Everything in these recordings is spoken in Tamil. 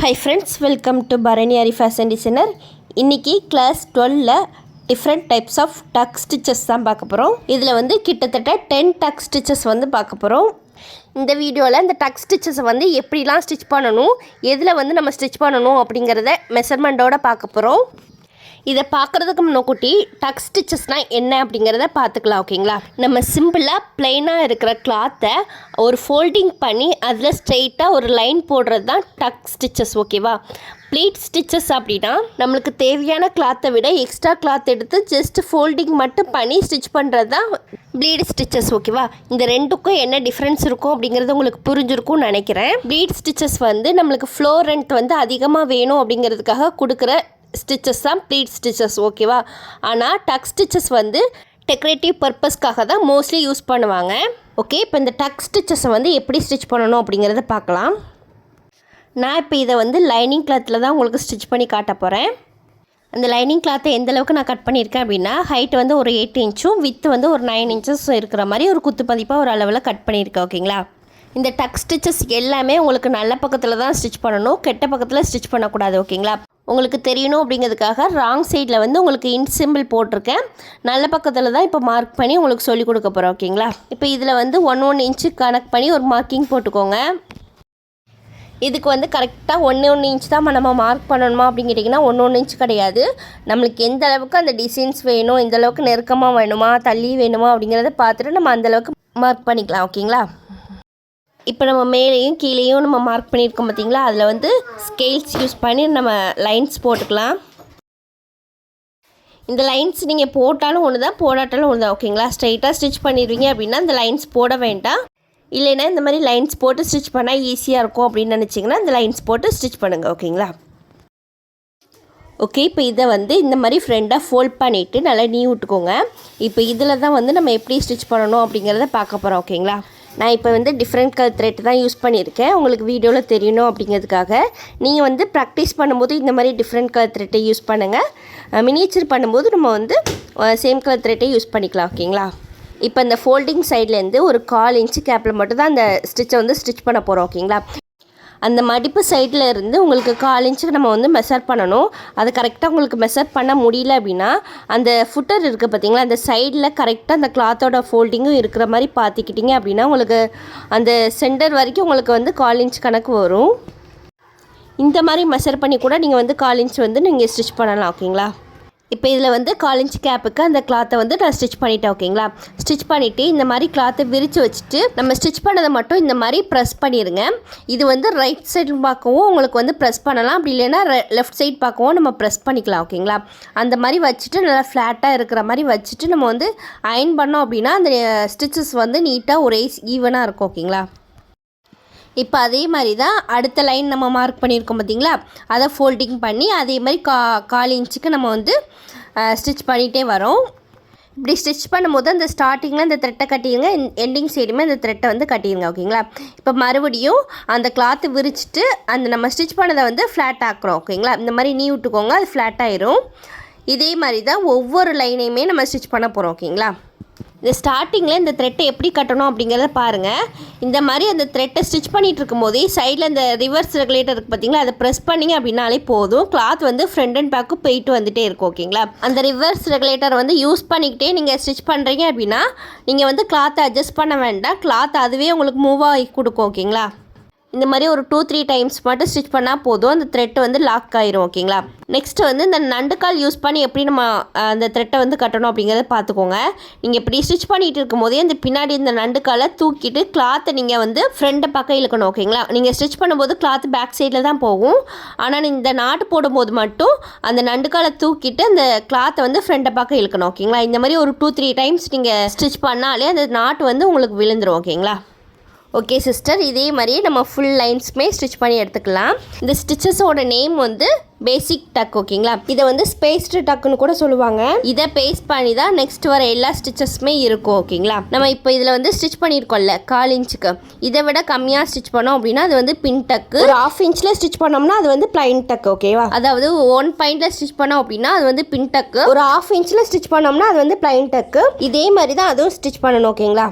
Hi friends, welcome to Bharaniyari Fashion Designer. இன்னைக்கு கிளாஸ் 12ல different types of tuck stitches தான் பார்க்க போகிறோம். இதில் வந்து கிட்டத்தட்ட 10 டக் ஸ்டிச்சஸ் வந்து பார்க்க போகிறோம். இந்த வீடியோவில் இந்த டக் ஸ்டிச்சஸை வந்து எப்படிலாம் ஸ்டிச் பண்ணணும், எதில் வந்து நம்ம ஸ்டிச் பண்ணணும் அப்படிங்கிறத மெஷர்மெண்ட்டோடு பார்க்க போகிறோம். இதை பார்க்குறதுக்கு முன்னக்கூட்டி டக் ஸ்டிச்சஸ்னால் என்ன அப்படிங்கிறத பார்த்துக்கலாம். ஓகேங்களா, நம்ம சிம்பிளாக ப்ளைனாக இருக்கிற கிளாத்தை ஒரு ஃபோல்டிங் பண்ணி அதில் ஸ்ட்ரெயிட்டாக ஒரு லைன் போடுறது தான் டக் ஸ்டிச்சஸ். ஓகேவா, ப்ளீட் ஸ்டிச்சஸ் அப்படின்னா நம்மளுக்கு தேவையான கிளாத்தை விட எக்ஸ்ட்ரா கிளாத் எடுத்து ஜஸ்ட் ஃபோல்டிங் மட்டும் பண்ணி ஸ்டிச் பண்ணுறது தான் ப்ளீட் ஸ்டிச்சஸ். ஓகேவா, இந்த ரெண்டுக்கும் என்ன டிஃப்ரென்ஸ் இருக்கும் அப்படிங்கிறது உங்களுக்கு புரிஞ்சிருக்கும்னு நினைக்கிறேன். ப்ளீட் ஸ்டிச்சஸ் வந்து நம்மளுக்கு ஃப்ளோர் ரெண்ட் வந்து அதிகமாக வேணும் அப்படிங்கிறதுக்காக கொடுக்குற ஸ்டிச்சஸ் தான் ப்ளீட் ஸ்டிச்சஸ். ஓகேவா, ஆனால் டக் ஸ்டிச்சஸ் வந்து டெக்கரேட்டிவ் பர்பஸ்க்காக தான் மோஸ்ட்லி யூஸ் பண்ணுவாங்க. ஓகே, இப்போ இந்த டக் ஸ்டிச்சஸை வந்து எப்படி ஸ்டிச் பண்ணணும் அப்படிங்கிறத பார்க்கலாம். நான் இப்போ இதை வந்து லைனிங் கிளாத்தில் தான் உங்களுக்கு ஸ்டிச் பண்ணி காட்ட போகிறேன். அந்த லைனிங் கிளாத்தை எந்தளவுக்கு நான் கட் பண்ணியிருக்கேன் அப்படின்னா, ஹைட் வந்து ஒரு 8 இன்ச்சும் வித்து வந்து ஒரு 9 இன்ச்சஸ் இருக்கிற மாதிரி ஒரு குத்து பதிப்பாக ஒரு அளவில் கட் பண்ணியிருக்கேன். ஓகேங்களா, இந்த டக் ஸ்டிச்சஸ் எல்லாமே உங்களுக்கு நல்ல பக்கத்தில் தான் ஸ்டிச் பண்ணணும், கெட்ட பக்கத்தில் ஸ்டிச் பண்ணக்கூடாது. ஓகேங்களா, உங்களுக்கு தெரியணும் அப்படிங்கிறதுக்காக ராங் சைடில் வந்து உங்களுக்கு இன்ச் சிம்பிள் போட்டிருக்கேன். நல்ல பக்கத்தில் தான் இப்போ மார்க் பண்ணி உங்களுக்கு சொல்லிக் கொடுக்க போகிறோம். ஓகேங்களா, இப்போ இதில் வந்து 1 இன்ச்சு கனெக்ட் பண்ணி ஒரு மார்க்கிங் போட்டுக்கோங்க. இதுக்கு வந்து கரெக்டாக 1 இன்ச் தான் நம்ம மார்க் பண்ணணுமா அப்படின்னு கேட்டிங்கன்னா 1 இன்ச் கிடையாது. நம்மளுக்கு எந்த அளவுக்கு அந்த டிசைன்ஸ் வேணும், எந்த அளவுக்கு நெருக்கமாக வேணுமா தள்ளி வேணுமா அப்படிங்கிறத பார்த்துட்டு நம்ம அந்தளவுக்கு மார்க் பண்ணிக்கலாம். ஓகேங்களா, இப்போ நம்ம மேலேயும் கீழேயும் நம்ம மார்க் பண்ணியிருக்கோம் பார்த்தீங்களா, அதில் வந்து ஸ்கேல்ஸ் யூஸ் பண்ணி நம்ம லைன்ஸ் போட்டுக்கலாம். இந்த லைன்ஸ் நீங்கள் போட்டாலும் ஒன்று தான், போடாட்டாலும் ஒன்று தான். ஓகேங்களா, ஸ்ட்ரைட்டாக ஸ்டிச் பண்ணிடுவீங்க அப்படின்னா இந்த லைன்ஸ் போட வேண்டாம். இல்லைன்னா இந்த மாதிரி லைன்ஸ் போட்டு ஸ்டிச் பண்ணால் ஈஸியாக இருக்கும் அப்படின்னு நினச்சிங்கன்னா இந்த லைன்ஸ் போட்டு ஸ்டிச் பண்ணுங்கள். ஓகேங்களா, ஓகே, இப்போ இதை வந்து இந்த மாதிரி ஃப்ரெண்டாக ஃபோல்ட் பண்ணிவிட்டு நல்லா நீ விட்டுக்கோங்க. இப்போ இதில் தான் வந்து நம்ம எப்படி ஸ்டிச் பண்ணணும் அப்படிங்கிறத பார்க்க போகிறோம். ஓகேங்களா, நான் இப்போ வந்து டிஃப்ரெண்ட் கலர் த்ரெட் தான் யூஸ் பண்ணியிருக்கேன், உங்களுக்கு வீடியோவில் தெரியணும் அப்படிங்கிறதுக்காக. நீங்கள் வந்து ப்ராக்டிஸ் பண்ணும்போது இந்த மாதிரி டிஃப்ரெண்ட் கலர் த்ரெட்டை யூஸ் பண்ணுங்கள். மினியேச்சர் பண்ணும்போது நம்ம வந்து சேம் கலர் த்ரெட்டை யூஸ் பண்ணிக்கலாம். ஓகேங்களா, இப்போ இந்த ஃபோல்டிங் சைட்லேருந்து ஒரு 1/4 இன்ச்சு கேப்பில் மட்டும் தான் அந்த ஸ்டிச்சை வந்து ஸ்டிச் பண்ண போகிறோம். ஓகேங்களா, அந்த மடிப்பு சைடில் இருந்து உங்களுக்கு 1/4 இன்ச்சுக்கு நம்ம வந்து மெஷர் பண்ணணும். அது கரெக்டாக உங்களுக்கு மெஷர் பண்ண முடியல அப்படின்னா அந்த ஃபுட்டர் இருக்குது பார்த்தீங்களா, அந்த சைடில் கரெக்டாக அந்த கிளாத்தோட ஃபோல்டிங்கும் இருக்கிற மாதிரி பார்த்துக்கிட்டிங்க அப்படின்னா உங்களுக்கு அந்த சென்டர் வரைக்கும் உங்களுக்கு வந்து 1/4 இன்ச் கணக்கு வரும். இந்த மாதிரி மெஷர் பண்ணி கூட நீங்கள் வந்து 1/4 இன்ச் வந்து நீங்கள் ஸ்டிச் பண்ணலாம். ஓகேங்களா, இப்போ இதில் வந்து 1/4 இன்ச் கேப்புக்கு அந்த கிளாத்தை வந்து நான் ஸ்டிச் பண்ணிட்டேன். ஓகேங்களா, ஸ்டிச் பண்ணிவிட்டு இந்த மாதிரி கிளாத்தை விரித்து வச்சுட்டு நம்ம ஸ்டிச் பண்ணதை மட்டும் இந்த மாதிரி ப்ரெஸ் பண்ணிடுங்க. இது வந்து ரைட் சைடு பார்க்கவும் உங்களுக்கு வந்து ப்ரெஸ் பண்ணலாம், அப்படி இல்லைன்னா லெஃப்ட் சைடு பார்க்கவும் நம்ம ப்ரெஸ் பண்ணிக்கலாம். ஓகேங்களா, அந்த மாதிரி வச்சுட்டு நல்லா ஃப்ளாட்டாக இருக்கிற மாதிரி வச்சுட்டு நம்ம வந்து அயன் பண்ணோம் அப்படின்னா அந்த ஸ்டிச்சஸ் வந்து நீட்டாக ஒரே ஈவனாக இருக்கும். ஓகேங்களா, இப்போ அதே மாதிரி தான் அடுத்த லைன் நம்ம மார்க் பண்ணியிருக்கோம் பார்த்தீங்களா, அதை ஃபோல்டிங் பண்ணி அதே மாதிரி 1/4 இன்ச்சுக்கு நம்ம வந்து ஸ்டிச் பண்ணிகிட்டே வரோம். இப்படி ஸ்டிச் பண்ணும்போது அந்த ஸ்டார்டிங்கில் இந்த த்ரெட்டை கட்டிடுங்க, எண்டிங் சைடுமே அந்த த்ரெட்டை வந்து கட்டிடுங்க. ஓகேங்களா, இப்போ மறுபடியும் அந்த கிளாத்து விரிச்சிட்டு அந்த நம்ம ஸ்டிச் பண்ணதை வந்து ஃப்ளாட் ஆக்குறோம். ஓகேங்களா, இந்த மாதிரி நீ விட்டுக்கோங்க, அது ஃப்ளாட் ஆயிரும். இதே மாதிரி தான் ஒவ்வொரு லைனையுமே நம்ம ஸ்டிச் பண்ண போகிறோம். ஓகேங்களா, இந்த ஸ்டார்டிங்கில் இந்த த்ரெட்டை எப்படி கட்டணும் அப்படிங்கிறத பாருங்கள். இந்த மாதிரி அந்த த்ரெட்டை ஸ்டிச் பண்ணிகிட்டு இருக்கும்போதே சைடில் இந்த ரிவர்ஸ் ரெகுலேட்டர் இருக்குது பார்த்தீங்களா, அதை ப்ரெஸ் பண்ணிங்க அப்படின்னாலே போதும், கிளாத் வந்து ஃப்ரண்ட் அண்ட் பேக்கு போயிட்டு வந்துகிட்டே இருக்கும். ஓகேங்களா, அந்த ரிவர்ஸ் ரெகுலேட்டர் வந்து யூஸ் பண்ணிக்கிட்டே நீங்கள் ஸ்டிச் பண்ணுறீங்க அப்படின்னா நீங்கள் வந்து கிளாத்தை அட்ஜஸ்ட் பண்ண வேண்டாம், கிளாத் அதுவே உங்களுக்கு மூவ் ஆகி கொடுக்கும். ஓகேங்களா, இந்த மாதிரி ஒரு 2-3 டைம்ஸ் மட்டும் ஸ்டிச் பண்ணால் போதும், அந்த த்ரெட்டு வந்து லாக் ஆயிரும். ஓகேங்களா, நெக்ஸ்ட்டு வந்து இந்த நண்டுக்கால் யூஸ் பண்ணி எப்படி நம்ம அந்த த்ரெட்டை வந்து கட்டணும் அப்படிங்கிறத பார்த்துக்கோங்க. நீங்கள் இப்படி ஸ்டிச் பண்ணிகிட்டு இருக்கும் போதே அந்த பின்னாடி இந்த நண்டுக்காலை தூக்கிட்டு கிளாத்தை நீங்கள் வந்து ஃப்ரண்ட்டை பக்கம் இழுக்கணும். ஓகேங்களா, நீங்கள் ஸ்டிச் பண்ணும்போது கிளாத் பேக் சைடில் தான் போகும், ஆனால் இந்த நாட்டு போடும்போது மட்டும் அந்த நண்டுக்காலை தூக்கிட்டு அந்த கிளாத்தை வந்து ஃப்ரண்ட்டை பக்கம் இழுக்கணும். ஓகேங்களா, இந்த மாதிரி ஒரு 2-3 டைம்ஸ் நீங்கள் ஸ்டிச் பண்ணாலே அந்த நாட்டு வந்து உங்களுக்கு விழுந்துடும். ஓகேங்களா, ஓகே சிஸ்டர், இதே மாதிரியே நம்ம ஃபுல் லைன்ஸுமே ஸ்டிச் பண்ணி எடுத்துக்கலாம். இந்த ஸ்டிச்சஸோட நேம் வந்து பேசிக் டக். ஓகேங்களா, இதை வந்து ஸ்பேஸ்டு டக்குன்னு கூட சொல்லுவாங்க. இதை பேஸ்ட் பண்ணி தான் நெக்ஸ்ட் வர எல்லா ஸ்டிச்சஸுமே இருக்கும். ஓகேங்களா, நம்ம இப்போ இதில் வந்து ஸ்டிச் பண்ணியிருக்கோம்ல 1/4 இன்ச்சுக்கு, இதை விட கம்மியாக ஸ்டிச் பண்ணோம் அப்படின்னா அது வந்து பின் டக்கு. ஒரு 1/2 இன்ச்சில் ஸ்டிச் பண்ணோம்னா அது வந்து பிளைன் டக். ஓகேவா, அதாவது 1 பாயிண்டில் ஸ்டிச் பண்ணோம் அப்படின்னா அது வந்து பின் டக்கு. ஒரு 1/2 இன்ச்சில் ஸ்டிச் பண்ணோம்னா அது வந்து பிளைன் டக்கு. இதே மாதிரி தான் அதுவும் ஸ்டிச் பண்ணணும். ஓகேங்களா,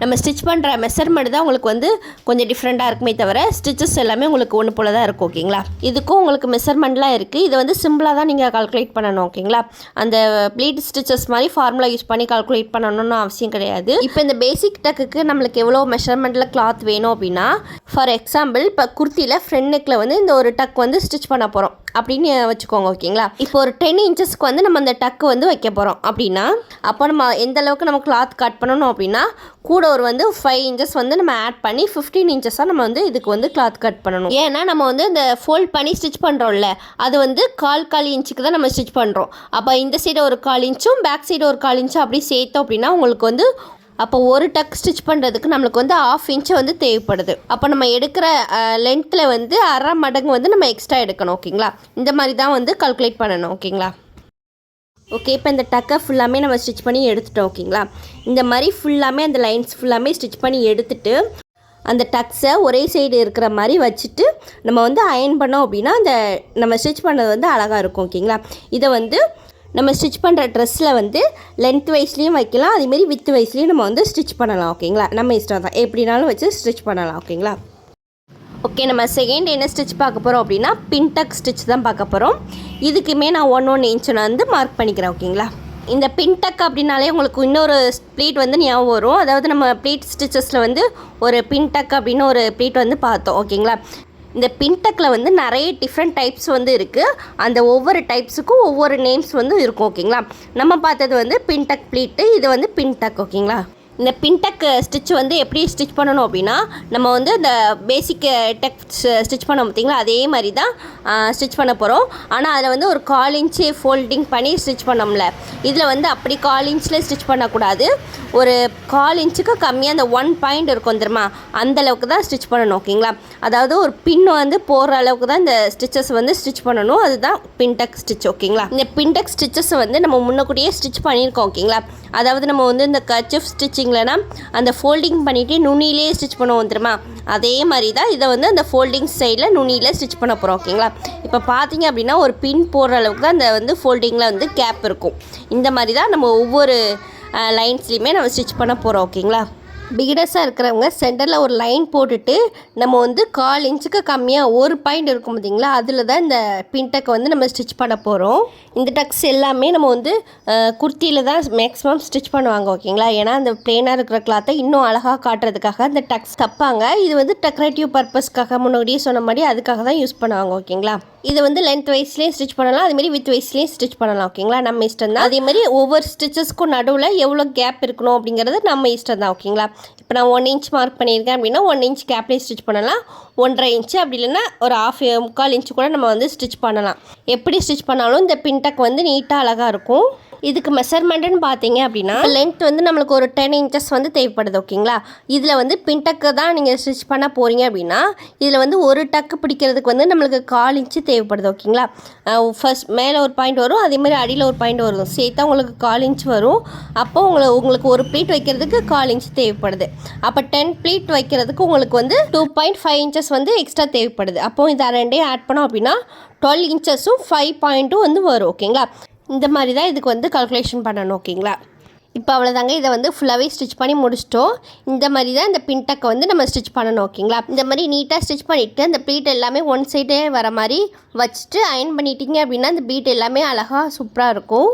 நம்ம ஸ்டிச் பண்ணுற மெஷர்மெண்ட் தான் உங்களுக்கு வந்து கொஞ்சம் டிஃப்ரெண்ட்டாக இருக்குமே தவிர ஸ்டிச்சஸ் எல்லாமே உங்களுக்கு ஒன்று போல தான் இருக்கும். ஓகேங்களா, இதுக்கும் உங்களுக்கு மெஷர்மெண்ட்லாம் இருக்குது. இது வந்து சிம்பிளாக தான் நீங்கள் கால்குலேட் பண்ணணும். ஓகேங்களா, அந்த ப்ளீட் ஸ்டிச்சஸ் மாதிரி ஃபார்முலா யூஸ் பண்ணி கால்குலேட் பண்ணணும்னு அவசியம் கிடையாது. இப்போ இந்த பேசிக் டக்குக்கு நம்மளுக்கு எவ்வளோ மெஷர்மெண்ட்டில் கிளாத் வேணும் அப்படின்னா, ஃபார் எக்ஸாம்பிள் இப்போ குர்த்தியில் ஃப்ரண்ட் நெக்கில் வந்து இந்த ஒரு டக் வந்து ஸ்டிச் பண்ண போகிறோம் அப்படின்னு வச்சுக்கோங்க. ஓகேங்களா, இப்போ ஒரு 10 இன்ச்சஸ்க்கு வந்து நம்ம அந்த டக்கு வந்து வைக்க போகிறோம் அப்படின்னா, அப்போ நம்ம எந்த அளவுக்கு நம்ம கிளாத் கட் பண்ணணும் அப்படின்னா கூட ஒரு வந்து 5 இன்ச்சஸ் வந்து நம்ம ஆட் பண்ணி 15 இன்ச்சஸாக நம்ம வந்து இதுக்கு வந்து கிளாத் கட் பண்ணணும். ஏன்னா நம்ம வந்து இந்த ஃபோல்ட் பண்ணி ஸ்டிச் பண்ணுறோம்ல, அது வந்து கால் இன்ச்சுக்கு தான் நம்ம ஸ்டிச் பண்ணுறோம். அப்போ இந்த சைடு ஒரு 1/4 இன்ச்சும் பேக் சைடு ஒரு 1/4 இன்ச்சும் அப்படி சேர்த்தோம் அப்படின்னா உங்களுக்கு வந்து அப்போ ஒரு டக் ஸ்டிச் பண்ணுறதுக்கு நம்மளுக்கு வந்து 1/2 இன்ச்சு வந்து தேவைப்படுது. அப்போ நம்ம எடுக்கிற லென்த்தில் வந்து 1/2 மடங்கு வந்து நம்ம எக்ஸ்ட்ரா எடுக்கணும். ஓகேங்களா, இந்த மாதிரி தான் வந்து கால்குலேட் பண்ணணும். ஓகேங்களா, ஓகே, இப்போ இந்த டக்கை ஃபுல்லாமே நம்ம ஸ்டிச் பண்ணி எடுத்துட்டோம். ஓகேங்களா, இந்த மாதிரி ஃபுல்லாமே அந்த லைன்ஸ் ஃபுல்லாமே ஸ்டிச் பண்ணி எடுத்துட்டு அந்த டக்ஸை ஒரே சைடு இருக்கிற மாதிரி வச்சுட்டு நம்ம வந்து அயர்ன் பண்ணோம் அப்படின்னா அந்த நம்ம ஸ்டிச் பண்ணது வந்து அழகாக இருக்கும். ஓகேங்களா, இதை வந்து நம்ம ஸ்டிச் பண்ணுற ட்ரெஸ்ஸில் வந்து லென்த் வைஸ்லேயும் வைக்கலாம், அதேமாரி வித் வைஸ்லேயும் நம்ம வந்து ஸ்டிச் பண்ணலாம். ஓகேங்களா, நம்ம இஷ்டம் தான், எப்படினாலும் வச்சு ஸ்டிச் பண்ணலாம். ஓகேங்களா, ஓகே, நம்ம செகண்ட் என்ன ஸ்டிச் பார்க்க போகிறோம் அப்படின்னா பின் டக் ஸ்டிச் தான் பார்க்க போகிறோம். இதுக்குமே நான் 1 இன்ச் நான் வந்து மார்க் பண்ணிக்கிறேன். ஓகேங்களா, இந்த பின் டக் அப்படின்னாலே உங்களுக்கு இன்னொரு ப்ளீட் வந்து ஞாபகம் வரும். அதாவது நம்ம ப்ளீட் ஸ்டிச்சஸில் வந்து ஒரு பின் டக் அப்படின்னு ஒரு ப்ளீட் வந்து பார்த்தோம். ஓகேங்களா, இந்த பின் டக்கில் வந்து நிறைய டிஃப்ரெண்ட் டைப்ஸ் வந்து இருக்குது. அந்த ஒவ்வொரு டைப்ஸுக்கும் ஒவ்வொரு நேம்ஸ் வந்து இருக்கும். ஓகேங்களா, நம்ம பார்த்தது வந்து பின் டக் ப்ளீட்டு, இது வந்து பின் டக். ஓகேங்களா, இந்த பின் டக் ஸ்டிச் வந்து எப்படி ஸ்டிச் பண்ணணும் அப்படின்னா, நம்ம வந்து இந்த பேசிக் டக் ஸ்டிச் பண்ணோம் பார்த்திங்களா, அதே மாதிரி தான் ஸ்டிச் பண்ண போகிறோம். ஆனால் அதில் வந்து ஒரு 1/4 இன்ச்சு ஃபோல்டிங் பண்ணி ஸ்டிச் பண்ணோம்ல, இதில் வந்து அப்படி 1/4 இன்ச்சில் ஸ்டிச் பண்ணக்கூடாது. ஒரு 1/4 இன்ச்சுக்கு கம்மியாக அந்த 1 பாயிண்ட் இருக்கும் தெரியுமா, அந்தளவுக்கு தான் ஸ்டிச் பண்ணணும். ஓகேங்களா, அதாவது ஒரு பின் வந்து போகிற அளவுக்கு தான் இந்த ஸ்டிச்சஸ் வந்து ஸ்டிச் பண்ணணும். அதுதான் பின் டக் ஸ்டிச். ஓகேங்களா, இந்த பின் டக் ஸ்டிச்சஸை வந்து நம்ம முன்னக்கூட்டியே ஸ்டிச் பண்ணியிருக்கோம். ஓகேங்களா, அதாவது நம்ம வந்து இந்த கர்ச்சீஃப் ஸ்டிச்சிங்லனா அந்த ஃபோல்டிங் பண்ணிவிட்டு நுனியிலே ஸ்டிச் பண்ணுவோம் தெரியுமா, அதே மாதிரி தான் இதை வந்து அந்த ஃபோல்டிங் சைடில் நுனியில் ஸ்டிச் பண்ண போகிறோம். ஓகேங்களா, இப்போ பார்த்தீங்க அப்படின்னா ஒரு பின் போடுற அளவுக்கு தான் அந்த வந்து ஃபோல்டிங்கில் வந்து கேப் இருக்கும். இந்த மாதிரி தான் நம்ம ஒவ்வொரு லைன்ஸ்லையுமே நம்ம ஸ்டிச் பண்ண போகிறோம். ஓகேங்களா, பிகினர்ஸாக இருக்கிறவங்க சென்டரில் ஒரு லைன் போட்டுட்டு நம்ம வந்து 1/4 இன்ச்சுக்கு கம்மியாக ஒரு பாயிண்ட் இருக்கும் பார்த்தீங்களா, அதில் தான் இந்த பின் டக்கை வந்து நம்ம ஸ்டிச் பண்ண போகிறோம். இந்த டக்ஸ் எல்லாமே நம்ம வந்து குர்த்தியில் தான் மேக்ஸிமம் ஸ்டிச் பண்ணுவாங்க. ஓகேங்களா, ஏன்னா அந்த பிளெயினாக இருக்கிற கிளாத்தை இன்னும் அழகாக காட்டுறதுக்காக அந்த டக்ஸ் தப்பாங்க. இது வந்து டெக்கரேட்டிவ் பர்பஸ்க்காக முன்னாடியே சொன்ன மாதிரி அதுக்காக தான் யூஸ் பண்ணுவாங்க. ஓகேங்களா, இது வந்து லென்த் வைஸ்லேயும் ஸ்டிச் பண்ணலாம், அதேமாதிரி வித் வைஸ்லேயும் ஸ்டிச் பண்ணலாம். ஓகேங்களா, நம்ம இஷ்டம் தான். அதேமாதிரி ஒவ்வொரு ஸ்டிச்சஸ்க்கும் நடுவில் எவ்வளோ கேப் இருக்கணும் அப்படிங்கிறது நம்ம இஷ்டம் தான். ஓகேங்களா, இப்போ நான் 1 இன்ச் மார்க் பண்ணியிருக்கேன் அப்படின்னா 1 இன்ச் கேப்லேயே ஸ்டிச் பண்ணலாம். 1.5 இன்ச்சு அப்படி இல்லைன்னா ஒரு 1/4 இன்ச்சு கூட நம்ம வந்து ஸ்டிச் பண்ணலாம். எப்படி ஸ்டிச் பண்ணாலும் இந்த பின் டக் வந்து நீட்டாக அழகாக இருக்கும். இதுக்கு மெஷர்மெண்ட்டுன்னு பார்த்தீங்க அப்படின்னா லென்த் வந்து நம்மளுக்கு ஒரு 10 இன்ச்சஸ் வந்து தேவைப்படுது. ஓகேங்களா, இதில் வந்து பின் டக்கு தான் நீங்கள் ஸ்டிச் பண்ண போகிறீங்க அப்படின்னா இதில் வந்து ஒரு டக்கு பிடிக்கிறதுக்கு வந்து நம்மளுக்கு 1/4 இன்ச்சு தேவைப்படுது. ஓகேங்களா, ஃபர்ஸ்ட் மேலே ஒரு பாயிண்ட் வரும், அதேமாதிரி அடியில் ஒரு பாயிண்ட் வரும், சேர்த்தா உங்களுக்கு 1/4 இன்ச் வரும். அப்போ உங்களுக்கு ஒரு ப்ளீட் வைக்கிறதுக்கு 1/4 இன்ச் தேவைப்படுது. அப்போ 10 ப்ளீட் வைக்கிறதுக்கு உங்களுக்கு வந்து 2.5 இன்ச்சஸ் வந்து எக்ஸ்ட்ரா தேவைப்படுது. அப்போது இதை ரெண்டையும் ஆட் பண்ணோம் அப்படின்னா 12 இன்ச்சஸும் 5 பாயிண்ட்டும் வந்து வரும். ஓகேங்களா, இந்த மாதிரி தான் இதுக்கு வந்து கால்குலேஷன் பண்ணணும். ஓகேங்களா, இப்போ அவ்வளோதாங்க, இதை வந்து ஃபுல்லாகவே ஸ்டிச் பண்ணி முடிச்சிட்டோம். இந்த மாதிரி தான் இந்த பின் டக்கை வந்து நம்ம ஸ்டிச் பண்ணணும். ஓகேங்களா, இந்த மாதிரி நீட்டாக ஸ்டிச் பண்ணிவிட்டு அந்த ப்ளீட் எல்லாமே ஒன் சைடே வர மாதிரி வச்சுட்டு அயர்ன் பண்ணிட்டீங்க அப்படின்னா அந்த பீட் எல்லாமே அழகாக சூப்பராக இருக்கும்.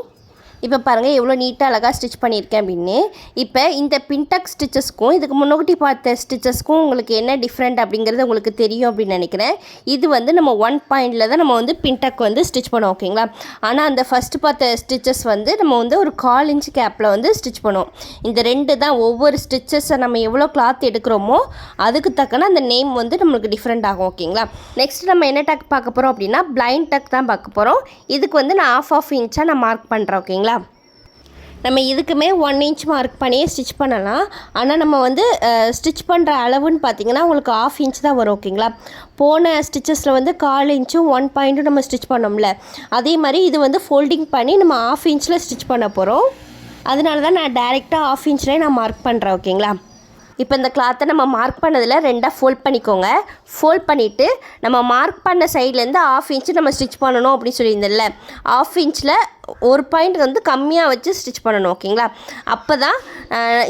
இப்போ பாருங்கள் எவ்வளோ நீட்டாக அழகாக ஸ்டிச் பண்ணியிருக்கேன் அப்படின்னு. இப்போ இந்த பின்டக் ஸ்டிச்சஸ்க்கும் இதுக்கு முன்னாடி பார்த்த ஸ்டிச்சஸ்க்கும் உங்களுக்கு என்ன டிஃப்ரெண்ட் அப்படிங்கிறது உங்களுக்கு தெரியும் அப்படின்னு நினைக்கிறேன். இது வந்து நம்ம 1 பாயிண்டில் தான் நம்ம வந்து பின்டக் வந்து ஸ்டிச் பண்ணோம். ஓகேங்களா, ஆனால் அந்த ஃபஸ்ட்டு பார்த்த ஸ்டிச்சஸ் வந்து நம்ம வந்து ஒரு 1/4 இன்ச் கேப்பில் வந்து ஸ்டிச் பண்ணுவோம். இந்த ரெண்டு தான் ஒவ்வொரு ஸ்டிச்சஸை நம்ம எவ்வளோ கிளாத் எடுக்கிறோமோ அதுக்கு தக்கன அந்த நேம் வந்து நம்மளுக்கு டிஃப்ரெண்ட் ஆகும். ஓகேங்களா, நெக்ஸ்ட் நம்ம என்ன டக் பார்க்க போகிறோம் அப்படின்னா பிளைண்ட் டக் தான் பார்க்க போகிறோம். இதுக்கு வந்து நான் 1/2 இன்ச்சாக நான் மார்க் பண்ணுறேன். ஓகேங்களா, நம்ம இதுக்குமே 1 இன்ச் மார்க் பண்ணியே ஸ்டிச் பண்ணலாம். ஆனால் நம்ம வந்து ஸ்டிச் பண்ணுற அளவுன்னு பார்த்திங்கன்னா உங்களுக்கு 1/2 இன்ச் தான் வரும். ஓகேங்களா, போன ஸ்டிச்சஸில் வந்து 1/4 இன்ச்சும் 1 பாயிண்ட்டும் நம்ம ஸ்டிச் பண்ணோம்ல, அதே மாதிரி இது வந்து ஃபோல்டிங் பண்ணி நம்ம 1/2 இன்ச்சில் ஸ்டிச் பண்ண போகிறோம். அதனால தான் நான் டேரெக்டாக 1/2 இன்ச்லேயே நான் மார்க் பண்ணுறேன். ஓகேங்களா, இப்போ இந்த கிளாத்தை நம்ம மார்க் பண்ணதில் 2ஆக ஃபோல்ட் பண்ணிக்கோங்க. ஃபோல்ட் பண்ணிவிட்டு நம்ம மார்க் பண்ண சைட்லேருந்து 1/2 இன்ச்சு நம்ம ஸ்டிச் பண்ணணும் அப்படின்னு சொல்லியிருந்தேன்ல, 1/2 இன்ச்சில் ஒரு பாயிண்ட் வந்து கம்மியாக வச்சு ஸ்டிச் பண்ணணும் ஓகேங்களா. அப்போ தான்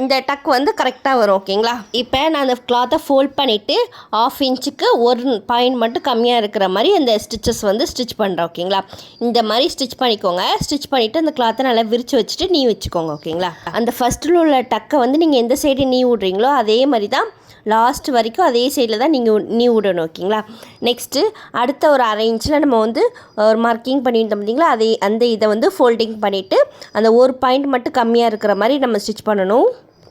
இந்த டக் வந்து கரெக்டாக வரும் ஓகேங்களா. இப்போ நான் அந்த கிளாத்தை ஃபோல்ட் பண்ணிவிட்டு 1/2 இன்ச்சுக்கு ஒரு பாயிண்ட் மட்டும் கம்மியாக இருக்கிற மாதிரி அந்த ஸ்டிச்சஸ் வந்து ஸ்டிச் பண்ணுறேன் ஓகேங்களா. இந்த மாதிரி ஸ்டிச் பண்ணிக்கோங்க. ஸ்டிச் பண்ணிவிட்டு அந்த கிளாத்தை நல்லா விரித்து வச்சுட்டு நீ வச்சுக்கோங்க ஓகேங்களா. அந்த ஃபஸ்ட்டில் உள்ள டக்கை வந்து நீங்கள் எந்த சைடு நீ விட்றீங்களோ அதே மாதிரி தான் லாஸ்ட் வரைக்கும் அதே சைடில் தான் நீங்கள் நீ விடணும் ஓகேங்களா. நெக்ஸ்ட்டு அடுத்த ஒரு 1/2 இன்ச்சில் நம்ம வந்து ஒரு மார்க்கிங் பண்ணியிருந்தோம் பார்த்தீங்களா, அந்த இதை வந்து ஃபோல்டிங் பண்ணிவிட்டு அந்த ஒரு பாயிண்ட் மட்டும் கம்மியாக இருக்கிற மாதிரி நம்ம ஸ்டிச் பண்ணணும்.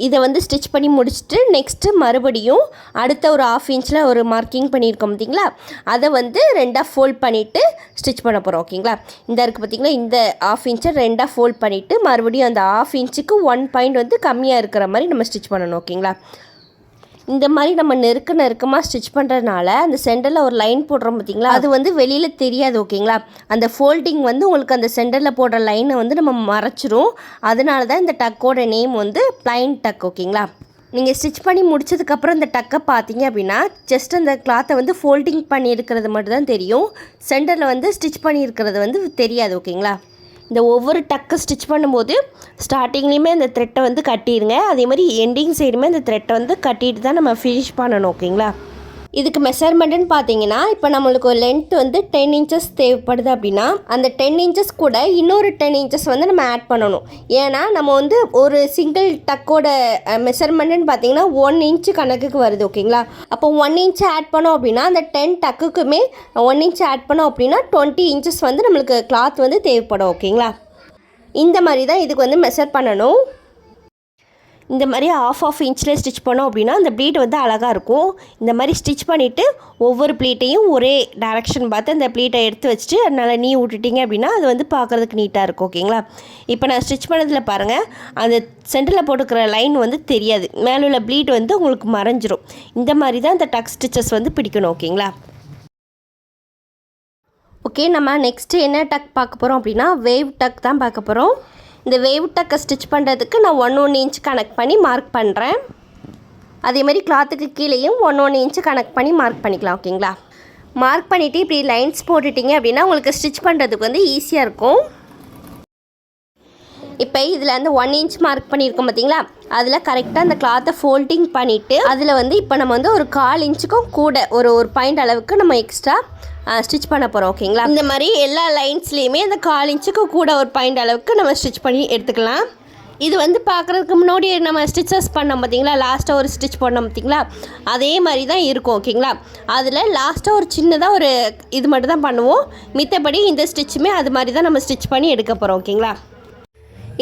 இதை வந்து ஸ்டிச் பண்ணி முடிச்சுட்டு நெக்ஸ்ட்டு மறுபடியும் அடுத்த ஒரு 1/2 இன்ச்சில் ஒரு மார்க்கிங் பண்ணியிருக்கோம் பார்த்தீங்களா, அதை வந்து 2ஆக ஃபோல்ட் பண்ணிவிட்டு ஸ்டிச் பண்ண போகிறோம் ஓகேங்களா. இந்த இருக்குது பார்த்திங்களா, இந்த 1/2 இன்ச்சை 2ஆக ஃபோல்ட் பண்ணிவிட்டு மறுபடியும் அந்த 1/2 இன்ச்சுக்கு 1 பாயிண்ட் வந்து கம்மியாக இருக்கிற மாதிரி நம்ம ஸ்டிச் பண்ணணும் ஓகேங்களா. இந்த மாதிரி நம்ம நெருக்கமாக ஸ்டிச் பண்ணுறதுனால அந்த சென்டரில் ஒரு லைன் போடுறோம் பார்த்திங்களா, அது வந்து வெளியில் தெரியாது ஓகேங்களா. அந்த ஃபோல்டிங் வந்து உங்களுக்கு அந்த சென்டரில் போடுற லைனை வந்து நம்ம மறைச்சிரும். அதனால தான் இந்த டக்கோட நேம் வந்து ப்ளைன் டக் ஓகேங்களா. நீங்கள் ஸ்டிச் பண்ணி முடிச்சதுக்கப்புறம் இந்த டக்கை பார்த்தீங்க அப்படின்னா ஜஸ்ட் அந்த கிளாத்தை வந்து ஃபோல்டிங் பண்ணியிருக்கிறது மட்டும் தான் தெரியும். சென்டரில் வந்து ஸ்டிச் பண்ணியிருக்கிறது வந்து தெரியாது ஓகேங்களா. இந்த ஒவ்வொரு டக்கு ஸ்டிச் பண்ணும்போது ஸ்டார்டிங்லேயுமே அந்த த்ரெட்டை வந்து கட்டிடுங்க. அதே மாதிரி எண்டிங் சைடுமே அந்த த்ரெட்டை வந்து கட்டிட்டு தான் நம்ம ஃபினிஷ் பண்ணணும் ஓகேங்களா. இதுக்கு மெஷர்மெண்ட்டுன்னு பார்த்தீங்கன்னா இப்போ நம்மளுக்கு ஒரு லென்த் வந்து 10 இன்ச்சஸ் தேவைப்படுது அப்படின்னா அந்த 10 இன்ச்சஸ் கூட இன்னொரு 10 இன்ச்சஸ் வந்து நம்ம ஆட் பண்ணணும். ஏன்னா நம்ம வந்து ஒரு சிங்கிள் டக்கோட மெஷர்மெண்ட்டுன்னு பார்த்தீங்கன்னா 1 இன்ச்சு கணக்குக்கு வருது ஓகேங்களா. அப்போ 1 இன்ச்சு ஆட் பண்ணோம் அப்படின்னா அந்த 10 டக்குக்குமே 1 இன்ச்சு ஆட் பண்ணோம் அப்படின்னா 20 இன்ச்சஸ் வந்து நம்மளுக்கு கிளாத் வந்து தேவைப்படும் ஓகேங்களா. இந்த மாதிரி தான் இதுக்கு வந்து மெஷர் பண்ணணும். இந்த மாதிரி 1/2 இன்ச்சில் ஸ்டிச் பண்ணோம் அப்படின்னா அந்த ப்ளீட் வந்து அழகாக இருக்கும். இந்த மாதிரி ஸ்டிச் பண்ணிவிட்டு ஒவ்வொரு ப்ளீட்டையும் ஒரே டைரெக்ஷன் பார்த்து அந்த ப்ளீட்டை எடுத்து வச்சுட்டு அதனால் நீ விட்டுட்டிங்க அப்படின்னா அது வந்து பார்க்குறதுக்கு நீட்டாக இருக்கும் ஓகேங்களா. இப்போ நான் ஸ்டிச் பண்ணதில் பாருங்கள், அந்த சென்டரில் போட்டுக்கிற லைன் வந்து தெரியாது, மேலே உள்ள ப்ளீட் வந்து உங்களுக்கு மறைஞ்சிரும். இந்த மாதிரி தான் இந்த டக் ஸ்டிச்சஸ் வந்து பிடிக்கணும் ஓகேங்களா. ஓகே, நம்ம நெக்ஸ்ட்டு என்ன டக் பார்க்க போகிறோம் அப்படின்னா வேவ் டக் தான் பார்க்க போகிறோம். இந்த வேவ் டக்கை ஸ்டிச் பண்ணுறதுக்கு நான் 1 இன்ச் கனெக்ட் பண்ணி மார்க் பண்ணுறேன். அதேமாதிரி கிளாத்துக்கு கீழேயும் 1 இன்ச்சு கனெக்ட் பண்ணி மார்க் பண்ணிக்கலாம் ஓகேங்களா. மார்க் பண்ணிவிட்டு இப்படி லைன்ஸ் போட்டுட்டிங்க அப்படின்னா உங்களுக்கு ஸ்டிச் பண்ணுறதுக்கு வந்து ஈஸியாக இருக்கும். இப்போ இதில் அந்த 1 இன்ச் மார்க் பண்ணியிருக்கோம் பார்த்தீங்களா, அதில் கரெக்டாக அந்த கிளாத்தை ஃபோல்டிங் பண்ணிவிட்டு அதில் வந்து இப்போ நம்ம வந்து ஒரு 1/4 இன்ச்சுக்கும் கூட ஒரு பாயிண்ட் அளவுக்கு நம்ம எக்ஸ்ட்ரா ஸ்டிச் பண்ண போகிறோம் ஓகேங்களா. இந்த மாதிரி எல்லா லைன்ஸ்லேயுமே அந்த 1/4 இன்ச்சுக்கு கூட ஒரு பாயிண்ட் அளவுக்கு நம்ம ஸ்டிச் பண்ணி எடுத்துக்கலாம். இது வந்து பார்க்குறதுக்கு முன்னாடி நம்ம ஸ்டிச்சஸ் பண்ணோம் பார்த்தீங்களா, லாஸ்ட்டாக ஒரு ஸ்டிச் பண்ணோம் பார்த்தீங்களா, அதே மாதிரி தான் இருக்கும் ஓகேங்களா. அதில் லாஸ்ட்டாக ஒரு சின்னதாக ஒரு இது மட்டும் தான் பண்ணுவோம். மித்தபடி இந்த ஸ்டிச்சுமே அது மாதிரி தான் நம்ம ஸ்டிச் பண்ணி எடுக்க போகிறோம் ஓகேங்களா.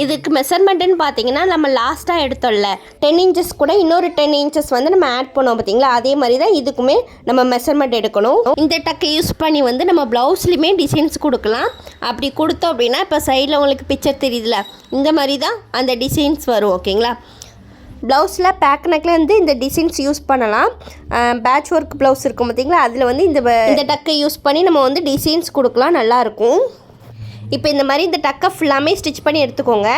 இதுக்கு மெஷர்மெண்ட்டுன்னு பார்த்தீங்கன்னா நம்ம லாஸ்ட்டாக எடுத்தோம்ல 10 இன்ச்சஸ் கூட இன்னொரு 10 இன்ச்சஸ் வந்து நம்ம ஆட் பண்ணோம் பார்த்தீங்களா, அதே மாதிரி தான் இதுக்குமே நம்ம மெஷர்மெண்ட் எடுக்கணும். இந்த டக்கை யூஸ் பண்ணி வந்து நம்ம ப்ளவுஸ்லையுமே டிசைன்ஸ் கொடுக்கலாம். அப்படி கொடுத்தோம் அப்படின்னா இப்போ சைடில் உங்களுக்கு பிக்சர் தெரியுதுல, இந்த மாதிரி தான் அந்த டிசைன்ஸ் வரும் ஓகேங்களா. ப்ளவுஸில் பேக் நெக்கில் வந்து இந்த டிசைன்ஸ் யூஸ் பண்ணலாம். பேட்ச் ஒர்க் ப்ளவுஸ் இருக்கும் பார்த்தீங்களா, அதில் வந்து இந்த டக்கை யூஸ் பண்ணி நம்ம வந்து டிசைன்ஸ் கொடுக்கலாம், நல்லாயிருக்கும். இப்போ இந்த மாதிரி இந்த டக்கை ஃபுல்லாமே ஸ்டிச் பண்ணி எடுத்துக்கோங்க.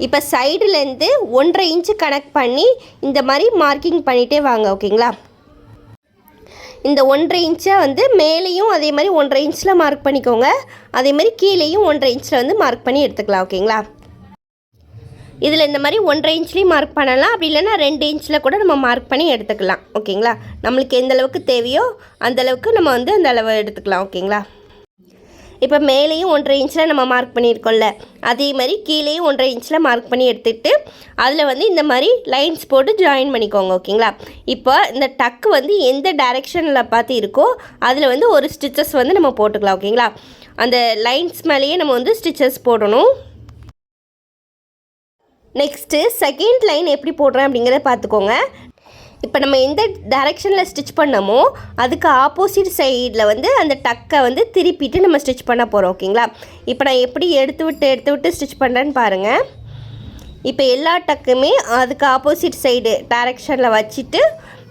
இப்போ சைடுலேருந்து 1.5 இன்ச்சு கனெக்ட் பண்ணி இந்த மாதிரி மார்க்கிங் பண்ணிகிட்டே வாங்க ஓகேங்களா. இந்த 1.5 இன்ச்சை வந்து மேலேயும் அதே மாதிரி 1.5 இன்ச்சில் மார்க் பண்ணிக்கோங்க. அதே மாதிரி கீழேயும் 1.5 இன்ச்சில் வந்து மார்க் பண்ணி எடுத்துக்கலாம் ஓகேங்களா. இதில் இந்த மாதிரி 1.5 இன்ச்லேயும் மார்க் பண்ணலாம், அப்படி இல்லைன்னா 2 இன்ச்சில் கூட நம்ம மார்க் பண்ணி எடுத்துக்கலாம் ஓகேங்களா. நம்மளுக்கு எந்த அளவுக்கு தேவையோ அந்தளவுக்கு நம்ம வந்து அந்த அளவு எடுத்துக்கலாம் ஓகேங்களா. இப்போ மேலேயும் 1.5 இன்ச்சில் நம்ம மார்க் பண்ணியிருக்கோம்ல, அதே மாதிரி கீழேயும் 1.5 இன்ச்சில் மார்க் பண்ணி எடுத்துகிட்டு அதில் வந்து இந்த மாதிரி லைன்ஸ் போட்டு ஜாயின் பண்ணிக்கோங்க ஓகேங்களா. இப்போ இந்த டக்கு வந்து எந்த டைரெக்ஷனில் பார்த்து இருக்கோ அதில் வந்து ஒரு ஸ்டிச்சஸ் வந்து நம்ம போட்டுக்கலாம் ஓகேங்களா. அந்த லைன்ஸ் மேலேயே நம்ம வந்து ஸ்டிச்சஸ் போடணும். நெக்ஸ்ட்டு செகண்ட் லைன் எப்படி போடுறேன் அப்படிங்கிறத பார்த்துக்கோங்க. இப்போ நம்ம எந்த டைரெக்ஷனில் ஸ்டிச் பண்ணமோ அதுக்கு ஆப்போசிட் சைடில் வந்து அந்த டக்கை வந்து திருப்பிட்டு நம்ம ஸ்டிச் பண்ண போகிறோம் ஓகேங்களா. இப்போ நான் எப்படி எடுத்து விட்டு ஸ்டிச் பண்ணுறேன்னு பாருங்கள். இப்போ எல்லா டக்குமே அதுக்கு ஆப்போசிட் சைடு டைரெக்ஷனில் வச்சுட்டு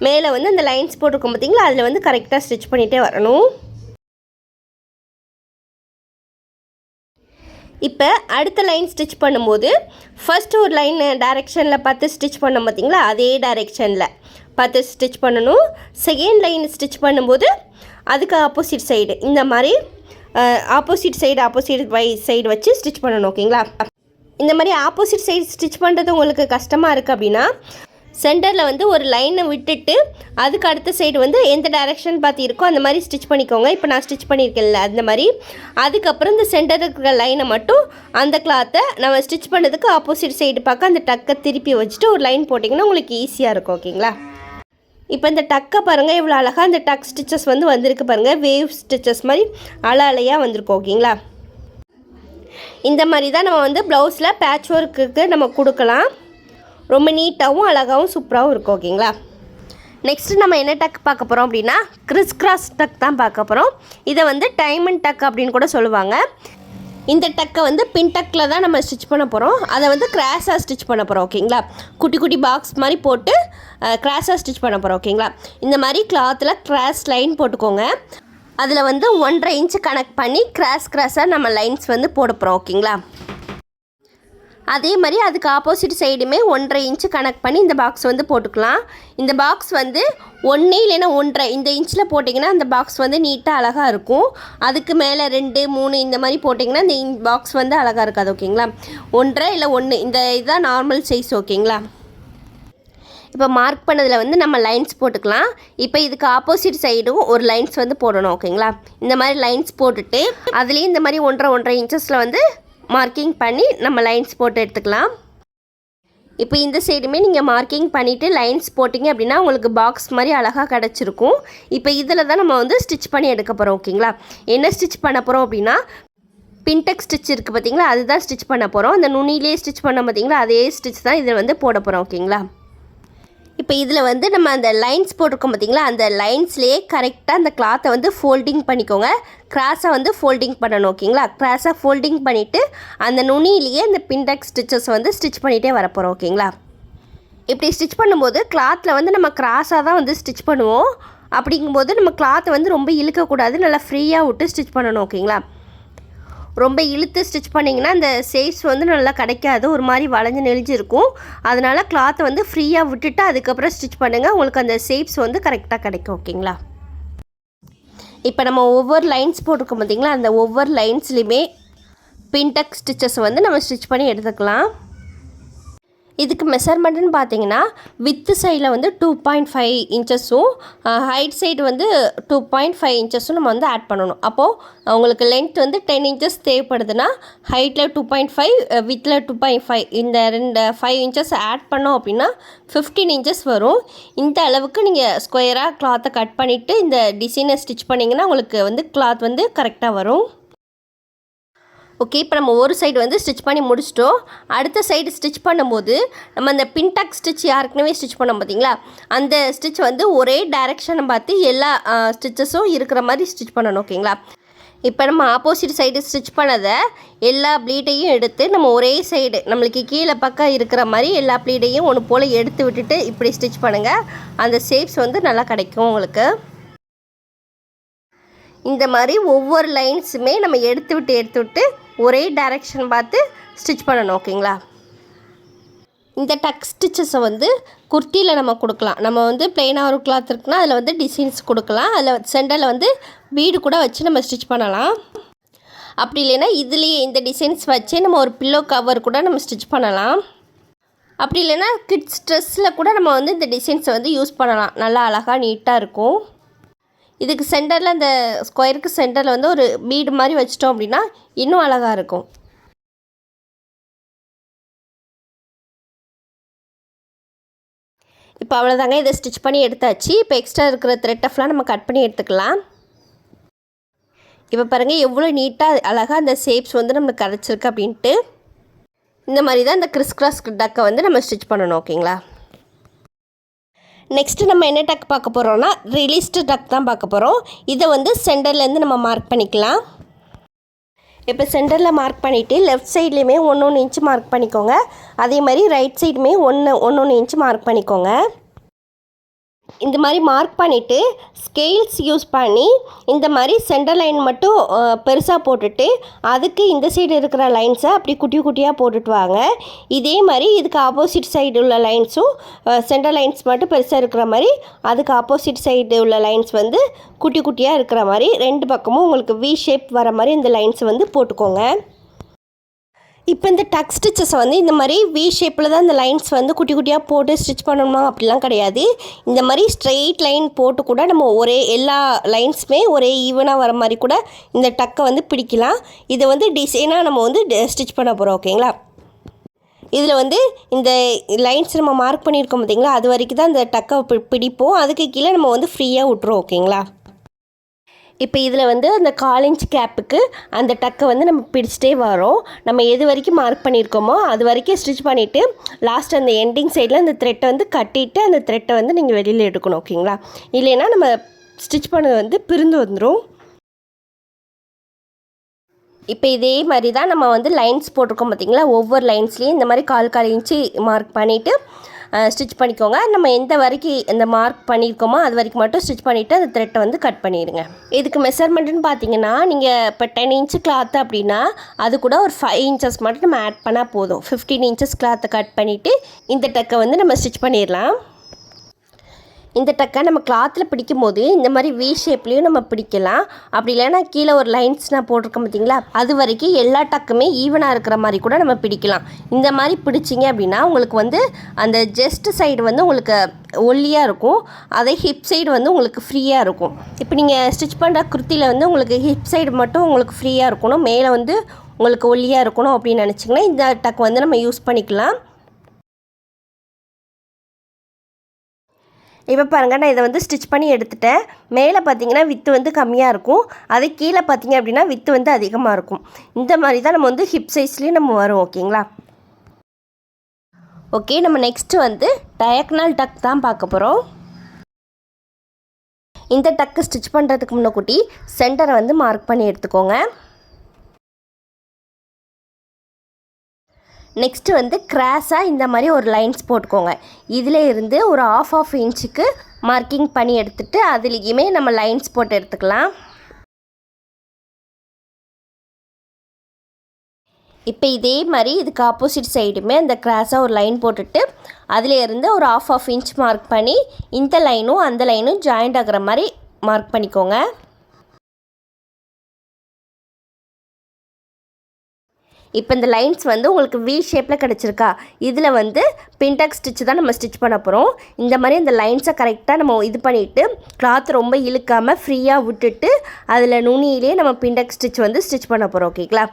மேலே வந்து அந்த லைன்ஸ் போட்டிருக்கோம் பார்த்தீங்களா, அதில் வந்து கரெக்டாக ஸ்டிச் பண்ணிகிட்டே வரணும். இப்போ அடுத்த லைன் ஸ்டிச் பண்ணும்போது ஃபஸ்ட்டு ஒரு லைன் டைரெக்ஷனில் பார்த்து ஸ்டிச் பண்ணோம் பார்த்தீங்களா, அதே டைரெக்ஷனில் பார்த்து ஸ்டிச் பண்ணணும். செகண்ட் லைன் ஸ்டிச் பண்ணும்போது அதுக்கு ஆப்போசிட் சைடு இந்த மாதிரி ஆப்போசிட் சைடு வச்சு ஸ்டிச் பண்ணணும். ஓகேங்களா? இந்த மாதிரி ஆப்போசிட் சைடு ஸ்டிச் பண்ணுறது உங்களுக்கு கஷ்டமாக இருக்குது அப்படின்னா சென்டரில் வந்து ஒரு லைனை விட்டுட்டு அதுக்கு அடுத்த சைடு வந்து எந்த டைரெக்ஷன் பார்த்து இருக்கோ அந்த மாதிரி ஸ்டிச் பண்ணிக்கோங்க. இப்போ நான் ஸ்டிச் பண்ணியிருக்கேன்ல அந்த மாதிரி. அதுக்கப்புறம் இந்த சென்டர் இருக்கிற லைனை மட்டும் அந்த கிளாத்தை நம்ம ஸ்டிச் பண்ணதுக்கு ஆப்போசிட் சைடு பார்க்க அந்த டக்கை திருப்பி வச்சுட்டு ஒரு லைன் போட்டிங்கன்னா உங்களுக்கு ஈஸியாக இருக்கும். ஓகேங்களா? இப்போ இந்த டக்கை பாருங்கள் எவ்வளோ அழகாக இந்த டக் ஸ்டிச்சஸ் வந்து வந்திருக்கு பாருங்கள். வேவ் ஸ்டிச்சஸ் மாதிரி அலையாக வந்திருக்கும். ஓகேங்களா? இந்த மாதிரி தான் நம்ம வந்து ப்ளவுஸில் பேட்ச் ஒர்க்குக்கு நம்ம கொடுக்கலாம். ரொம்ப நீட்டாகவும் அழகாகவும் சூப்பராகவும் இருக்கும். ஓகேங்களா? நெக்ஸ்ட்டு நம்ம என்ன டக் பார்க்க போகிறோம் அப்படின்னா கிறிஸ் கிராஸ் டக் தான் பார்க்க போகிறோம். இதை வந்து டைமண்ட் டக் அப்படின்னு கூட சொல்லுவாங்க. இந்த டக்கை வந்து பின் டக்கில் தான் நம்ம ஸ்டிச் பண்ண போகிறோம். அதை வந்து கிராஸாக ஸ்டிச் பண்ண போகிறோம். ஓகேங்களா? குட்டி குட்டி பாக்ஸ் மாதிரி போட்டு கிராஸாக ஸ்டிச் பண்ண போகிறோம். ஓகேங்களா? இந்த மாதிரி கிளாத்தில் கிராஸ் லைன் போட்டுக்கோங்க. அதில் வந்து 1.5 இன்ச்சு கனெக்ட் பண்ணி கிராஸாக நம்ம லைன்ஸ் வந்து போட போகிறோம். ஓகேங்களா? அதே மாதிரி அதுக்கு ஆப்போசிட் சைடுமே 1.5 இன்ச்சு கனெக்ட் பண்ணி இந்த பாக்ஸ் வந்து போட்டுக்கலாம். இந்த பாக்ஸ் வந்து 1 இல்லைன்னா 1.5 இந்த இன்ச்சில் போட்டிங்கன்னா அந்த பாக்ஸ் வந்து நீட்டாக அழகாக இருக்கும். அதுக்கு மேலே 2, 3 இந்த மாதிரி போட்டிங்கன்னா இந்த பாக்ஸ் வந்து அழகாக இருக்காது. ஓகேங்களா? 1.5 இல்லை 1 இந்த இதுதான் நார்மல் சைஸ். ஓகேங்களா? இப்போ மார்க் பண்ணதில் வந்து நம்ம லைன்ஸ் போட்டுக்கலாம். இப்போ இதுக்கு ஆப்போசிட் சைடும் ஒரு லைன்ஸ் வந்து போடணும். ஓகேங்களா? இந்த மாதிரி லைன்ஸ் போட்டுட்டு அதுலேயும் இந்த மாதிரி 1.5 இன்ச்சஸில் வந்து மார்க்கிங் பண்ணி நம்ம லைன்ஸ் போட்டு எடுத்துக்கலாம். இப்போ இந்த சைடுமே நீங்கள் மார்க்கிங் பண்ணிவிட்டு லைன்ஸ் போட்டிங்க அப்படின்னா உங்களுக்கு பாக்ஸ் மாதிரி அழகாக கிடச்சிருக்கும். இப்போ இதில் தான் நம்ம வந்து ஸ்டிச் பண்ணி எடுக்க போகிறோம். ஓகேங்களா? என்ன ஸ்டிச் பண்ண போகிறோம் அப்படின்னா பின்டெக் ஸ்டிச் இருக்குது பார்த்தீங்களா, அதுதான் ஸ்டிச் பண்ண போகிறோம். அந்த நுனியிலே ஸ்டிச் பண்ண பார்த்தீங்களா, அதே ஸ்டிச் தான் இதில் வந்து போட போகிறோம். ஓகேங்களா? இப்போ இதில் வந்து நம்ம அந்த லைன்ஸ் போட்டிருக்கோம் பார்த்தீங்களா, அந்த லைன்ஸ்லேயே கரெக்டாக அந்த கிளாத்தை வந்து ஃபோல்டிங் பண்ணிக்கோங்க. கிராஸாக வந்து ஃபோல்டிங் பண்ணணும். ஓகேங்களா? கிராஸாக ஃபோல்டிங் பண்ணிவிட்டு அந்த நுனியிலேயே இந்த பின்டெக் ஸ்டிச்சஸ் வந்து ஸ்டிச் பண்ணிகிட்டே வரப்போகிறோம். ஓகேங்களா? இப்படி ஸ்டிச் பண்ணும்போது கிளாத்தில் வந்து நம்ம கிராஸாக தான் வந்து ஸ்டிச் பண்ணுவோம். அப்படிங்கும்போது நம்ம கிளாத்தை வந்து ரொம்ப இழுக்கக்கூடாது, நல்லா ஃப்ரீயாக விட்டு ஸ்டிச் பண்ணணும். ஓகேங்களா? ரொம்ப இழுத்து ஸ்டிச் பண்ணிங்கன்னா அந்த ஷேப்ஸ் வந்து நல்லா கிடைக்காது, ஒரு மாதிரி வளைஞ்சு நெளிஞ்சிருக்கும். அதனால் கிளாத்தை வந்து ஃப்ரீயாக விட்டுட்டு அதுக்கப்புறம் ஸ்டிச் பண்ணுங்கள், உங்களுக்கு அந்த ஷேப்ஸ் வந்து கரெக்டாக கிடைக்கும். ஓகேங்களா? இப்போ நம்ம ஒவ்வொரு லைன்ஸ் போட்டிருக்கோம் பார்த்தீங்களா, அந்த ஒவ்வொரு லைன்ஸ்லையுமே பின்டெக் ஸ்டிச்சஸ் வந்து நம்ம ஸ்டிச் பண்ணி எடுத்துக்கலாம். இதுக்கு மெஷர்மெண்ட்டுன்னு பார்த்தீங்கன்னா வித்து சைடில் வந்து 2.5 இன்ச்சஸும் ஹைட் சைடு வந்து 2.5 இன்ச்சஸும் நம்ம வந்து ஆட் பண்ணணும். அப்போது உங்களுக்கு லென்த் வந்து 10 இன்ச்சஸ் தேவைப்படுதுன்னா ஹைட்டில் 2.5 வித்தில் 2.5 இந்த 5 இன்ச்சஸ் ஆட் பண்ணோம் அப்படின்னா 15 இன்ச்சஸ் வரும். இந்த அளவுக்கு நீங்கள் ஸ்கொயராக கிளாத்தை கட் பண்ணிவிட்டு இந்த டிசைனை ஸ்டிச் பண்ணிங்கன்னா உங்களுக்கு வந்து கிளாத் வந்து கரெக்டாக வரும். ஓகே, இப்போ நம்ம ஒரு சைடு வந்து ஸ்டிச் பண்ணி முடிச்சிட்டோம். அடுத்த சைடு ஸ்டிச் பண்ணும்போது நம்ம அந்த பின்டெக் ஸ்டிச் யாருக்குனவே ஸ்டிச் பண்ணோம் பார்த்தீங்களா, அந்த ஸ்டிச் வந்து ஒரே டைரெக்ஷனை பார்த்து எல்லா ஸ்டிச்சஸும் இருக்கிற மாதிரி ஸ்டிச் பண்ணணும். ஓகேங்களா? இப்போ நம்ம ஆப்போசிட் சைடு ஸ்டிச் பண்ணதை எல்லா ப்ளீடையும் எடுத்து நம்ம ஒரே சைடு நம்மளுக்கு கீழே பக்கம் இருக்கிற மாதிரி எல்லா ப்ளீடையும் ஒன்று போல் எடுத்து விட்டுட்டு இப்படி ஸ்டிச் பண்ணுங்கள். அந்த ஷேப்ஸ் வந்து நல்லா கிடைக்கும் உங்களுக்கு. இந்த மாதிரி ஒவ்வொரு லைன்ஸுமே நம்ம எடுத்து விட்டு ஒரே டைரெக்ஷன் பார்த்து ஸ்டிச் பண்ணணும். ஓகேங்களா? இந்த டக் ஸ்டிச்சஸை வந்து குர்த்தியில் நம்ம கொடுக்கலாம். நம்ம வந்து பிளெயினாக ஒரு கிளாத் இருக்குன்னா அதில் வந்து டிசைன்ஸ் கொடுக்கலாம். அதில் சென்டரில் வந்து பீடு கூட வச்சு நம்ம ஸ்டிச் பண்ணலாம். அப்படி இல்லைன்னா இதுலேயே இந்த டிசைன்ஸ் வச்சு நம்ம ஒரு பில்லோ கவர் கூட நம்ம ஸ்டிச் பண்ணலாம். அப்படி இல்லைன்னா கிட்ஸ் ட்ரெஸ்ஸில் கூட நம்ம வந்து இந்த டிசைன்ஸை வந்து யூஸ் பண்ணலாம். நல்லா அழகாக நீட்டாக இருக்கும். இதுக்கு சென்டரில் இந்த ஸ்கொயருக்கு சென்டரில் வந்து ஒரு பீடு மாதிரி வச்சிட்டோம் அப்படின்னா இன்னும் அழகாக இருக்கும். இப்போ அவ்வளோதாங்க, இதை ஸ்டிச் பண்ணி எடுத்தாச்சு. இப்போ எக்ஸ்ட்ரா இருக்கிற த்ரெட்டெல்லாம் நம்ம கட் பண்ணி எடுத்துக்கலாம். இப்போ பாருங்கள் எவ்வளோ நீட்டாக அழகாக அந்த ஷேப்ஸ் வந்து நம்மளுக்கு கிடச்சிருக்கு அப்படின்ட்டு. இந்த மாதிரி தான் இந்த கிறிஸ் கிராஸ் டக்கை வந்து நம்ம ஸ்டிச் பண்ணணும். ஓகேங்களா? நெக்ஸ்ட்டு நம்ம என்ன டக் பார்க்க போகிறோம்னா ரிலீஸ்டு டக் தான் பார்க்க போகிறோம். இதை வந்து சென்டர்லேருந்து நம்ம மார்க் பண்ணிக்கலாம். இப்போ சென்டரில் மார்க் பண்ணிவிட்டு லெஃப்ட் சைட்லேயுமே 1 இன்ச்சு மார்க் பண்ணிக்கோங்க. அதே மாதிரி ரைட் சைடுமே 1 இன்ச்சு மார்க் பண்ணிக்கோங்க. இந்த மாதிரி மார்க் பண்ணிவிட்டு ஸ்கேல்ஸ் யூஸ் பண்ணி இந்த மாதிரி சென்டர் லைன் மட்டும் பெருசாக போட்டுட்டு அதுக்கு இந்த சைடு இருக்கிற லைன்ஸை அப்படி குட்டி குட்டியாக போட்டுட்டு வாங்க. இதே மாதிரி இதுக்கு ஆப்போசிட் சைடு உள்ள லைன்ஸும் சென்டர் லைன்ஸ் மட்டும் பெருசாக இருக்கிற மாதிரி அதுக்கு ஆப்போசிட் சைடு உள்ள லைன்ஸ் வந்து குட்டி குட்டியாக இருக்கிற மாதிரி 2 பக்கமும் உங்களுக்கு வி ஷேப் வர மாதிரி இந்த லைன்ஸை வந்து போட்டுக்கோங்க. இப்போ இந்த டக் ஸ்டிச்சஸை வந்து இந்த மாதிரி வி ஷேப்பில் தான் இந்த லைன்ஸ் வந்து குட்டி குட்டியாக போட்டு ஸ்டிச் பண்ணணுமா அப்படிலாம் கிடையாது. இந்த மாதிரி ஸ்ட்ரெயிட் லைன் போட்டு கூட நம்ம எல்லா லைன்ஸுமே ஒரே ஈவனாக வர மாதிரி கூட இந்த டக்கை வந்து பிடிக்கலாம். இதை வந்து டிசைனாக நம்ம வந்து ஸ்டிச் பண்ண போகிறோம். ஓகேங்களா? இதில் வந்து இந்த லைன்ஸ் நம்ம மார்க் பண்ணியிருக்கோம் பார்த்தீங்களா, அது வரைக்கும் தான் இந்த டக்கை பிடிப்போம். அதுக்கு கீழே நம்ம வந்து ஃப்ரீயாக விட்ருவோம். ஓகேங்களா? இப்போ இதில் வந்து அந்த 1/4 இன்ச் கேப்புக்கு அந்த டக்கை வந்து நம்ம பிடிச்சிட்டே வரோம். நம்ம எது வரைக்கும் மார்க் பண்ணியிருக்கோமோ அது வரைக்கும் ஸ்டிச் பண்ணிவிட்டு லாஸ்ட் அந்த எண்டிங் சைடில் அந்த த்ரெட்டை வந்து கட்டிட்டு அந்த த்ரெட்டை வந்து நீங்கள் வெளியில் எடுக்கணும். ஓகேங்களா? இல்லைன்னா நம்ம ஸ்டிச் பண்ணது வந்து பிரிந்து வந்துடும். இப்போ இதே மாதிரி தான் நம்ம வந்து லைன்ஸ் போட்டிருக்கோம் பார்த்தீங்களா, ஒவ்வொரு லைன்ஸ்லேயும் இந்த மாதிரி 1/4 இன்ச்சு மார்க் பண்ணிவிட்டு ஸ்டிச் பண்ணிக்கோங்க. நம்ம எந்த வரைக்கும் இந்த மார்க் பண்ணியிருக்கோமோ அது வரைக்கும் மட்டும் ஸ்டிச் பண்ணிவிட்டு அந்த த்ரெட்டை வந்து கட் பண்ணிடுங்க. இதுக்கு மெஷர்மெண்ட்டுன்னு பார்த்தீங்கன்னா நீங்கள் இப்போ 10 இன்ச்சு கிளாத்து அப்படின்னா அது கூட ஒரு 5 இன்ச்சஸ் மட்டும் நம்ம ஆட் பண்ணால் போதும். 15 இன்ச்சஸ் கிளாத்தை கட் பண்ணிவிட்டு இந்த டக்கை வந்து நம்ம ஸ்டிச் பண்ணிடலாம். இந்த டக்கை நம்ம கிளாத்தில் பிடிக்கும் போது இந்த மாதிரி வி ஷேப்லேயும் நம்ம பிடிக்கலாம். அப்படி இல்லைன்னா கீழே ஒரு லைன்ஸ் நான் போட்டிருக்கேன் பார்த்தீங்களா, அது வரைக்கும் எல்லா டக்குமே ஈவனாக இருக்கிற மாதிரி கூட நம்ம பிடிக்கலாம். இந்த மாதிரி பிடிச்சிங்க அப்படின்னா உங்களுக்கு வந்து அந்த ஜஸ்ட் சைடு வந்து உங்களுக்கு ஒல்லியாக இருக்கும், அதே ஹிப் சைடு வந்து உங்களுக்கு ஃப்ரீயாக இருக்கும். இப்போ நீங்கள் ஸ்டிச் பண்ணுற குர்த்தியில் வந்து உங்களுக்கு ஹிப் சைடு மட்டும் உங்களுக்கு ஃப்ரீயாக இருக்கணும், மேலே வந்து உங்களுக்கு ஒல்லியாக இருக்கணும் அப்படின்னு நினச்சிங்கன்னா இந்த டக் வந்து நம்ம யூஸ் பண்ணிக்கலாம். இப்போ பாருங்கள், நான் இதை வந்து ஸ்டிச் பண்ணி எடுத்துட்டேன். மேலே பார்த்தீங்கன்னா வித்து வந்து கம்மியாக இருக்கும், அதே கீழே பார்த்தீங்க அப்படின்னா வித்து வந்து அதிகமாக இருக்கும். இந்த மாதிரி தான் நம்ம வந்து ஹிப் சைஸ்லேயும் நம்ம வரும். ஓகேங்களா? ஓகே, நம்ம நெக்ஸ்ட்டு வந்து டயக்னல் டக் தான் பார்க்க போகிறோம். இந்த டக்கு ஸ்டிச் பண்ணுறதுக்கு முன்னக்கூட்டி சென்டரை வந்து மார்க் பண்ணி எடுத்துக்கோங்க. நெக்ஸ்ட்டு வந்து கிராஸாக இந்த மாதிரி ஒரு லைன்ஸ் போட்டுக்கோங்க. இதில் இருந்து ஒரு ½ இன்ச்சுக்கு மார்க்கிங் பண்ணி எடுத்துகிட்டு அதுலேயுமே நம்ம லைன்ஸ் போட்டு எடுத்துக்கலாம். இப்போ இதே மாதிரி இதுக்கு ஆப்போசிட் சைடுமே அந்த கிராஸாக ஒரு லைன் போட்டுட்டு அதில் இருந்து ஒரு ½ இன்ச் மார்க் பண்ணி இந்த லைனும் அந்த லைனும் ஜாயிண்ட் ஆகிற மாதிரி மார்க் பண்ணிக்கோங்க. இப்போ இந்த லைன்ஸ் வந்து உங்களுக்கு வி ஷேப்பில் கிடச்சிருக்கா, இதில் வந்து பின்டக் ஸ்டிச் தான் நம்ம ஸ்டிச் பண்ண போகிறோம். இந்த மாதிரி இந்த லைன்ஸை கரெக்டாக நம்ம இது பண்ணிவிட்டு கிளாத் ரொம்ப இழுக்காமல் ஃப்ரீயாக விட்டுட்டு அதில் நுனியிலே நம்ம பின்டக் ஸ்டிச் வந்து ஸ்டிச் பண்ண போகிறோம். ஓகேங்களா?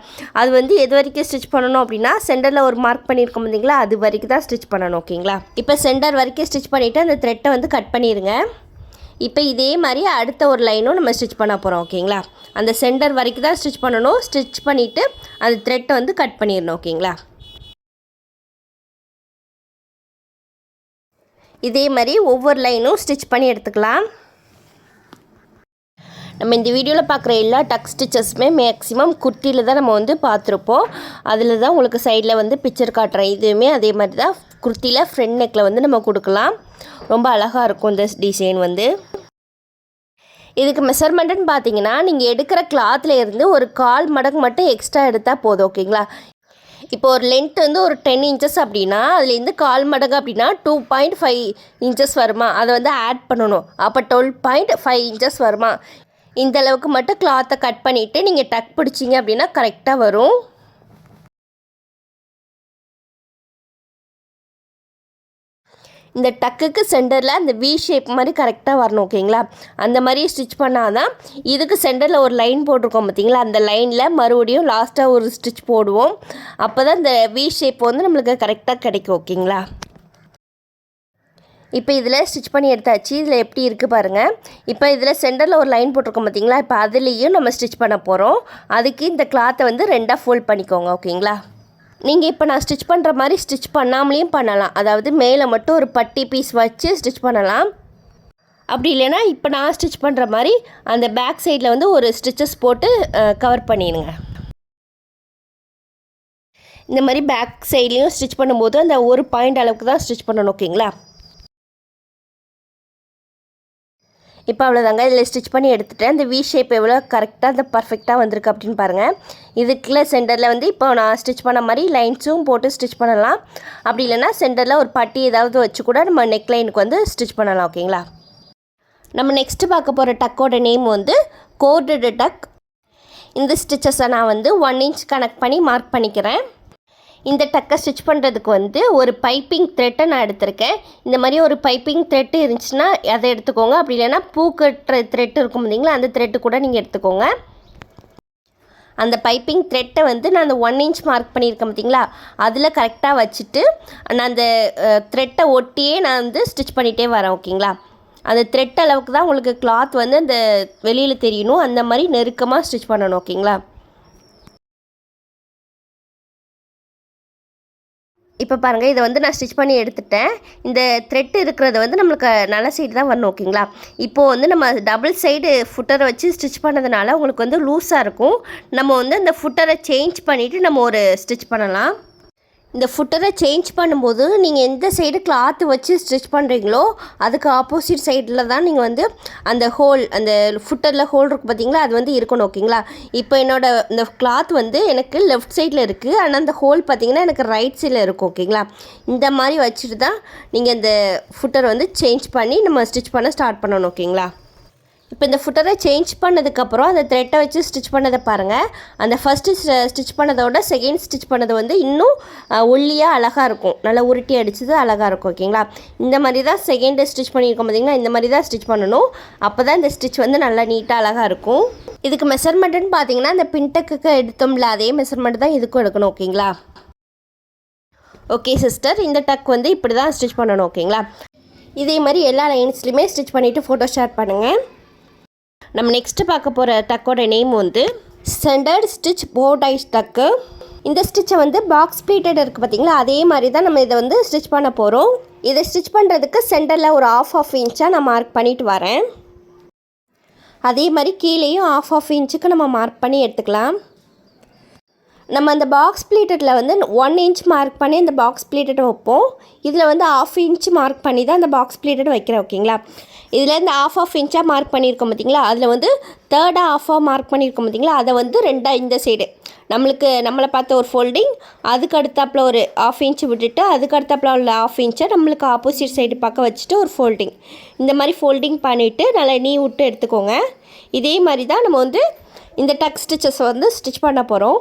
அது வந்து எது வரைக்கும் ஸ்டிச் பண்ணணும் அப்படின்னா சென்டரில் ஒரு மார்க் பண்ணியிருக்கோம் பார்த்தீங்களா, அது வரைக்கும் தான் ஸ்டிச் பண்ணணும். ஓகேங்களா? இப்போ சென்டர் வரைக்கும் ஸ்டிச் பண்ணிவிட்டு அந்த த்ரெட்டை வந்து கட் பண்ணிடுங்க. இப்போ இதே மாதிரி அடுத்த ஒரு லைனும் நம்ம ஸ்டிச் பண்ண போகிறோம். ஓகேங்களா? அந்த சென்டர் வரைக்கும் தான் ஸ்டிச் பண்ணணும். ஸ்டிச் பண்ணிவிட்டு அந்த த்ரெட்டை வந்து கட் பண்ணிடணும். ஓகேங்களா? இதே மாதிரி ஒவ்வொரு லைனும் ஸ்டிச் பண்ணி எடுத்துக்கலாம். நம்ம இந்த வீடியோவில் பார்க்குற எல்லா டக் ஸ்டிச்சஸுமே மேக்ஸிமம் குர்த்தியில் தான் நம்ம வந்து பார்த்துருப்போம். அதில் தான் உங்களுக்கு சைடில் வந்து பிக்சர் காட்டுறேன். இதுவுமே அதே மாதிரி தான் குர்த்தியில் ஃப்ரண்ட் நெக்கில் வந்து நம்ம கொடுக்கலாம். ரொம்ப அழகாக இருக்கும் இந்த டிசைன் வந்து. இதுக்கு மெஷர்மெண்ட்டுன்னு பார்த்தீங்கன்னா நீங்கள் எடுக்கிற கிளாத்தில் இருந்து ஒரு 1/4 மடங்கு மட்டும் எக்ஸ்ட்ரா எடுத்தால் போதும். ஓகேங்களா? இப்போ ஒரு லென்த் வந்து ஒரு 10 இன்ச்சஸ் அப்படின்னா அதுலேருந்து 1/4 மடங்கு அப்படின்னா 2.5 இன்ச்சஸ் வருமா, அதை வந்து ஆட் பண்ணணும். அப்போ 12.5 இன்ச்சஸ் வருமா. இந்த அளவுக்கு மட்டும் கிளாத்தை கட் பண்ணிவிட்டு நீங்கள் டக் பிடிச்சிங்க அப்படின்னா கரெக்டாக வரும். இந்த டக்குக்கு சென்டரில் அந்த வி ஷேப் மாதிரி கரெக்டாக வரணும். ஓகேங்களா? அந்த மாதிரி ஸ்டிச் பண்ணால் தான் இதுக்கு சென்டரில் ஒரு லைன் போட்டிருக்கோம் பார்த்தீங்களா, அந்த லைனில் மறுபடியும் லாஸ்ட்டாக ஒரு ஸ்டிச் போடுவோம். அப்போ தான் இந்த வி ஷேப் வந்து நம்மளுக்கு கரெக்டாக கிடைக்கும். ஓகேங்களா? இப்போ இதில் ஸ்டிச் பண்ணி எடுத்தாச்சு. இதில் எப்படி இருக்குது பாருங்கள். இப்போ இதில் சென்டரில் ஒரு லைன் போட்டிருக்கோம் பார்த்தீங்களா, இப்போ அதுலேயும் நம்ம ஸ்டிச் பண்ண போகிறோம். அதுக்கு இந்த கிளாத்தை வந்து 2ஆக ஃபோல்ட் பண்ணிக்கோங்க. ஓகேங்களா? நீங்கள் இப்போ நான் ஸ்டிச் பண்ணுற மாதிரி ஸ்டிச் பண்ணாமலேயும் பண்ணலாம். அதாவது மேலே மட்டும் ஒரு பட்டி பீஸ் வச்சு ஸ்டிச் பண்ணலாம். அப்படி இல்லைன்னா இப்போ நான் ஸ்டிச் பண்ணுற மாதிரி அந்த பேக் சைடில் வந்து ஒரு ஸ்டிச்சஸ் போட்டு கவர் பண்ணிடுங்க. இந்த மாதிரி பேக் சைட்லேயும் ஸ்டிச் பண்ணும்போது அந்த ஒரு பாயிண்ட் அளவுக்கு தான் ஸ்டிச் பண்ணணும். ஓகேங்களா? இப்போ அவ்வளோதாங்க, இதில் ஸ்டிச் பண்ணி எடுத்துகிட்டேன். இந்த வி ஷேப் எவ்வளோ கரெக்டாக அந்த பர்ஃபெக்டாக வந்திருக்கு அப்படின்னு பாருங்கள். இதுக்குள்ள சென்டரில் வந்து இப்போ நான் ஸ்டிச் பண்ண மாதிரி லைன்ஸும் போட்டு ஸ்டிச் பண்ணலாம். அப்படி இல்லைன்னா சென்டரில் ஒரு பட்டி ஏதாவது வச்சு கூட நம்ம நெக் லைனுக்கு வந்து ஸ்டிச் பண்ணலாம். ஓகேங்களா, நம்ம நெக்ஸ்ட்டு பார்க்க போகிற டக்கோட நேம் வந்து கோர்டடு டக். இந்த ஸ்டிச்சஸை நான் வந்து 1 inch கனெக்ட் பண்ணி மார்க் பண்ணிக்கிறேன். இந்த டக்கை ஸ்டிச் பண்ணுறதுக்கு வந்து ஒரு பைப்பிங் த்ரெட்டை நான் எடுத்திருக்கேன். இந்த மாதிரி ஒரு பைப்பிங் த்ரெட்டு இருந்துச்சுன்னா அதை எடுத்துக்கோங்க. அப்படி இல்லைன்னா பூ கட்டுற த்ரெட்டு இருக்கும் பார்த்தீங்களா, அந்த த்ரெட்டு கூட நீங்கள் எடுத்துக்கோங்க. அந்த பைப்பிங் த்ரெட்டை வந்து நான் அந்த 1 inch மார்க் பண்ணியிருக்கேன் பார்த்தீங்களா, அதில் கரெக்டாக வச்சுட்டு நான் அந்த த்ரெட்டை ஒட்டியே நான் வந்து ஸ்டிச் பண்ணிகிட்டே வரேன். ஓகேங்களா, அந்த த்ரெட் அளவுக்கு தான் உங்களுக்கு கிளாத் வந்து அந்த வெளியில் தெரியணும். அந்த மாதிரி நெருக்கமாக ஸ்டிச் பண்ணணும். ஓகேங்களா, இப்போ பாருங்கள், இதை வந்து நான் ஸ்டிச் பண்ணி எடுத்துட்டேன். இந்த த்ரெட் இருக்கிறது வந்து நம்மளுக்கு நல்ல சைடு தான் வரணும். ஓகேங்களா, இப்போது வந்து நம்ம டபுள் சைடு ஃபுட்டரை வச்சு ஸ்டிச் பண்ணதுனால உங்களுக்கு வந்து லூஸாக இருக்கும். நம்ம வந்து அந்த ஃபுட்டரை சேஞ்ச் பண்ணிவிட்டு நம்ம ஒரு ஸ்டிச் பண்ணலாம். இந்த ஃபுட்டரை சேஞ்ச் பண்ணும்போது நீங்கள் எந்த சைடு கிளாத்து வச்சு ஸ்டிச் பண்ணுறீங்களோ அதுக்கு ஆப்போசிட் சைடில் தான் நீங்கள் வந்து அந்த ஹோல், அந்த ஃபுட்டரில் ஹோல் இருக்குது பார்த்தீங்களா, அது வந்து இருக்கணும். ஓகேங்களா, இப்போ என்னோடய இந்த கிளாத் வந்து எனக்கு லெஃப்ட் சைடில் இருக்குது, ஆனால் அந்த ஹோல் பார்த்திங்கன்னா எனக்கு ரைட் சைடில் இருக்கும். ஓகேங்களா, இந்த மாதிரி வச்சுட்டு தான் நீங்கள் இந்த ஃபுட்டரை வந்து சேஞ்ச் பண்ணி நம்ம ஸ்டிச் பண்ண ஸ்டார்ட் பண்ணணும். ஓகேங்களா, இப்போ இந்த ஃபுட்டரை சேஞ்ச் பண்ணதுக்கப்புறம் அந்த த்ரெட்டை வச்சு ஸ்டிச் பண்ணதை பாருங்கள். அந்த ஃபஸ்ட்டு ஸ்டிச் பண்ணதோட செகண்ட் ஸ்டிச் பண்ணது வந்து இன்னும் ஒல்லியாக அழகாக இருக்கும், நல்லா உருட்டி அடிச்சது அழகாக இருக்கும். ஓகேங்களா, இந்த மாதிரி தான் செகண்ட் ஸ்டிச் பண்ணியிருக்கோம் பார்த்தீங்கன்னா, இந்த மாதிரி தான் ஸ்டிச் பண்ணணும். அப்போ தான் இந்த ஸ்டிச் வந்து நல்லா நீட்டாக அழகாக இருக்கும். இதுக்கு மெஷர்மெண்ட்டுன்னு பார்த்தீங்கன்னா அந்த பின்டக்குக்கு எடுத்தோம்ல அதே மெஷர்மெண்ட் தான் இதுக்கும் எடுக்கணும். ஓகேங்களா, ஓகே சிஸ்டர், இந்த டக் வந்து இப்படி தான் ஸ்டிச் பண்ணணும். ஓகேங்களா, இதே மாதிரி எல்லா லைன்ஸ்லையுமே ஸ்டிச் பண்ணிவிட்டு ஃபோட்டோ ஷேர் பண்ணுங்கள். நம்ம நெக்ஸ்ட்டு பார்க்க போகிற டக்கோட நேம் வந்து சென்டர்ட் ஸ்டிச் போடைஸ் டக்கு. இந்த ஸ்டிச்சை வந்து பாக்ஸ் ப்ளீட்டட் இருக்குது பார்த்தீங்களா, அதே மாதிரி தான் நம்ம இதை வந்து ஸ்டிச் பண்ண போகிறோம். இதை ஸ்டிச் பண்ணுறதுக்கு சென்டரில் ஒரு ஆஃப் இன்ச்சாக நான் மார்க் பண்ணிட்டு வரேன். அதே மாதிரி கீழேயும் ஆஃப் இன்ச்சுக்கு நம்ம மார்க் பண்ணி எடுத்துக்கலாம். நம்ம அந்த பாக்ஸ் ப்ளீட்டடில் வந்து 1 inch மார்க் பண்ணி இந்த பாக்ஸ் ப்ளீட்டட் வைப்போம். இதில் வந்து ஆஃப் இன்ச் மார்க் பண்ணி தான் அந்த பாக்ஸ் ப்ளீட்டட் வைக்கிறேன். ஓகேங்களா, இதில் இந்த ஆஃப் இன்ச்சாக மார்க் பண்ணியிருக்கோம் பார்த்தீங்களா, அதில் வந்து தேர்டாக ஆஃபாக மார்க் பண்ணியிருக்கோம் பார்த்தீங்களா, அதை வந்து ரெண்டாக இந்த சைடு நம்மளை பார்த்த ஒரு ஃபோல்டிங், அதுக்கு அடுத்தாப்பில் ஒரு ஆஃப் இன்ச் விட்டுட்டு அதுக்கு அடுத்தாப்பில் உள்ள ஆஃப் இன்ச்சை நம்மளுக்கு ஆப்போசிட் சைடு பக்கம் வச்சுட்டு ஒரு ஃபோல்டிங், இந்த மாதிரி ஃபோல்டிங் பண்ணிவிட்டு நல்லா நீ விட்டு எடுத்துக்கோங்க. இதே மாதிரி தான் நம்ம வந்து இந்த டக் ஸ்டிச்சஸ் வந்து ஸ்டிச் பண்ண போகிறோம்.